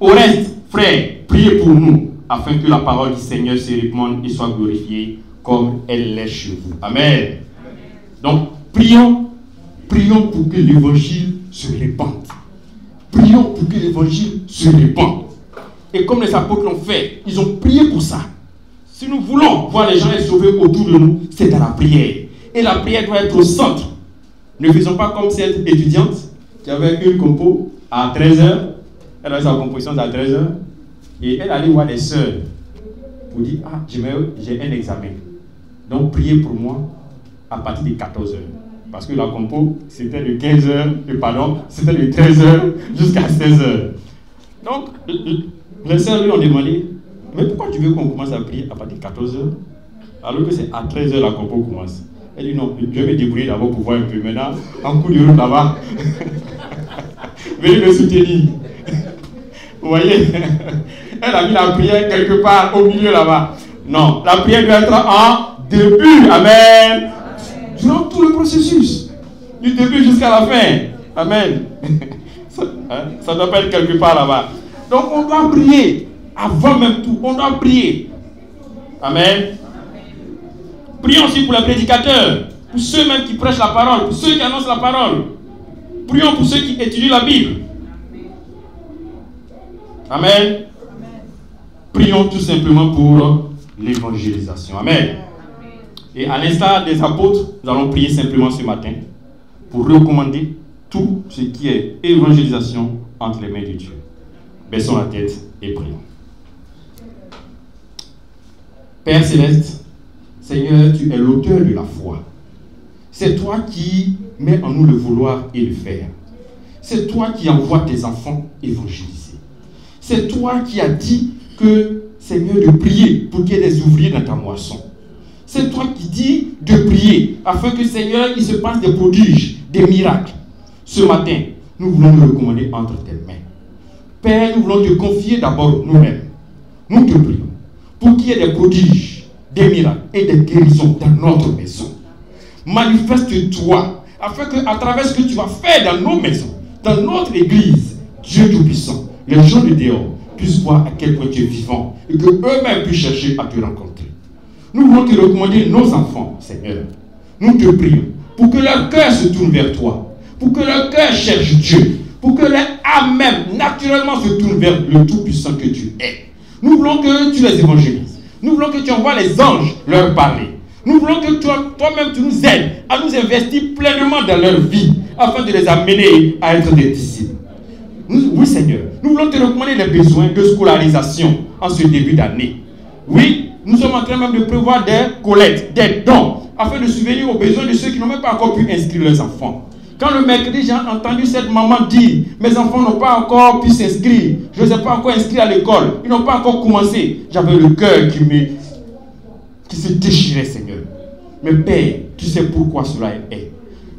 Au reste, frères, priez pour nous, afin que la parole du Seigneur se répande et soit glorifiée comme elle l'est chez vous. Amen. Donc, prions pour que l'évangile se répande. Prions pour que l'évangile se répande. Et comme les apôtres l'ont fait, ils ont prié pour ça. Si nous voulons voir les gens être sauvés autour de nous, c'est dans la prière. Et la prière doit être au centre. Ne faisons pas comme cette étudiante qui avait une compo à 13h. Elle avait sa composition à 13h. Et elle allait voir les sœurs pour dire, ah, j'ai un examen. Donc priez pour moi à partir de 14h. Parce que la compo, c'était de 15h, c'était de 13h jusqu'à 16h. Donc, les sœurs lui ont demandé, mais pourquoi tu veux qu'on commence à prier à partir de 14h alors que c'est à 13h la compo commence? Elle dit non, je vais me débrouiller d'abord pour voir un peu. Maintenant, en coup de route là-bas, venez me soutenir. Vous voyez? Elle a mis la prière quelque part au milieu là-bas. Non, la prière doit être en début. Amen. Durant tout le processus, du début jusqu'à la fin. Amen. Ça doit pas être quelque part là-bas. Donc on doit prier. Avant même tout, on doit prier. Amen. Prions aussi pour les prédicateurs, pour ceux même qui prêchent la parole, pour ceux qui annoncent la parole. Prions pour ceux qui étudient la Bible. Amen. Prions tout simplement pour l'évangélisation. Amen. Et à l'instar des apôtres, nous allons prier simplement ce matin pour recommander tout ce qui est évangélisation entre les mains de Dieu. Baissons la tête et prions. Père Céleste, Seigneur, tu es l'auteur de la foi. C'est toi qui mets en nous le vouloir et le faire. C'est toi qui envoies tes enfants évangéliser. C'est toi qui as dit que, Seigneur, de prier pour qu'il y ait des ouvriers dans ta moisson. C'est toi qui dis de prier afin que, Seigneur, il se passe des prodiges, des miracles. Ce matin, nous voulons nous recommander entre tes mains. Père, nous voulons te confier d'abord nous-mêmes. Nous te prions pour qu'il y ait des prodiges, des miracles et des guérisons dans notre maison. manifeste-toi, afin qu'à travers ce que tu vas faire dans nos maisons, dans notre église, Dieu Tout-Puissant, les gens de dehors puissent voir à quel point tu es vivant et qu'eux-mêmes puissent chercher à te rencontrer. Nous voulons te recommander nos enfants, Seigneur. Nous te prions pour que leur cœur se tourne vers toi, pour que leur cœur cherche Dieu, pour que leur âme même naturellement se tourne vers le Tout-Puissant que tu es. Nous voulons que tu les évangélises. Nous voulons que tu envoies les anges leur parler. Nous voulons que toi-même tu nous aides à nous investir pleinement dans leur vie afin de les amener à être des disciples. Oui Seigneur, nous voulons te recommander les besoins de scolarisation en ce début d'année. Oui, nous sommes en train même de prévoir des collectes, des dons afin de subvenir aux besoins de ceux qui n'ont même pas encore pu inscrire leurs enfants. Quand le mercredi, j'ai entendu cette maman dire « Mes enfants n'ont pas encore pu s'inscrire, je ne les ai pas encore inscrits à l'école, ils n'ont pas encore commencé. » J'avais le cœur qui se déchirait, Seigneur. Mais Père, tu sais pourquoi cela est.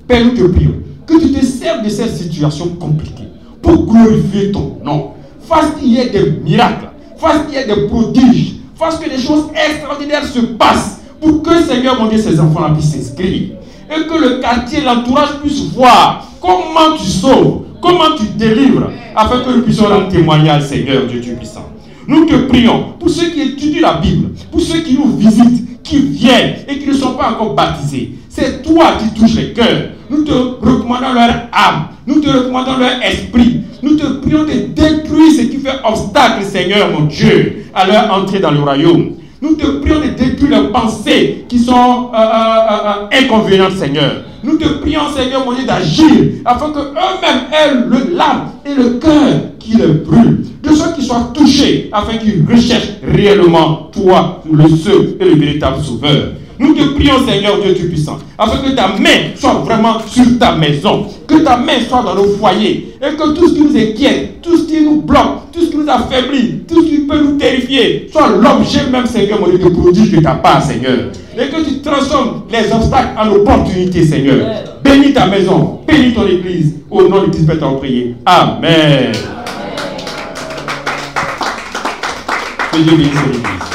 Père, nous te prions que tu te serves de cette situation compliquée pour glorifier ton nom. Fasse qu'il y ait des miracles, fasse qu'il y ait des prodiges, fasse que des choses extraordinaires se passent pour que, Seigneur, mon Dieu, ces enfants-là puissent s'inscrire. Et que le quartier, l'entourage puisse voir comment tu sauves, comment tu délivres, afin que nous puissions rendre témoignage, Seigneur Dieu Tout-Puissant. Nous te prions pour ceux qui étudient la Bible, pour ceux qui nous visitent, qui viennent et qui ne sont pas encore baptisés. C'est toi qui touches les cœurs. Nous te recommandons leur âme, nous te recommandons leur esprit. Nous te prions de détruire ce qui fait obstacle, Seigneur mon Dieu, à leur entrée dans le royaume. Nous te prions de détruire les pensées qui sont inconvénientes, Seigneur. Nous te prions, Seigneur, mon Dieu, d'agir afin qu'eux-mêmes aient l'âme et le cœur qui les brûle. De ceux qui soient touchés afin qu'ils recherchent réellement toi, le seul et le véritable Sauveur. Nous te prions, Seigneur Dieu Tout-Puissant, afin que ta main soit vraiment sur ta maison, que ta main soit dans nos foyers, et que tout ce qui nous inquiète, tout ce qui nous bloque, tout ce qui nous affaiblit, tout ce qui peut nous terrifier, soit l'objet même, Seigneur, mon Dieu, de prodige de ta part, Seigneur. Et que tu transformes les obstacles en opportunités, Seigneur. Bénis ta maison, bénis ton église, au nom de Christ, Père, t'en prier. Amen. Que Dieu bénisse l'église.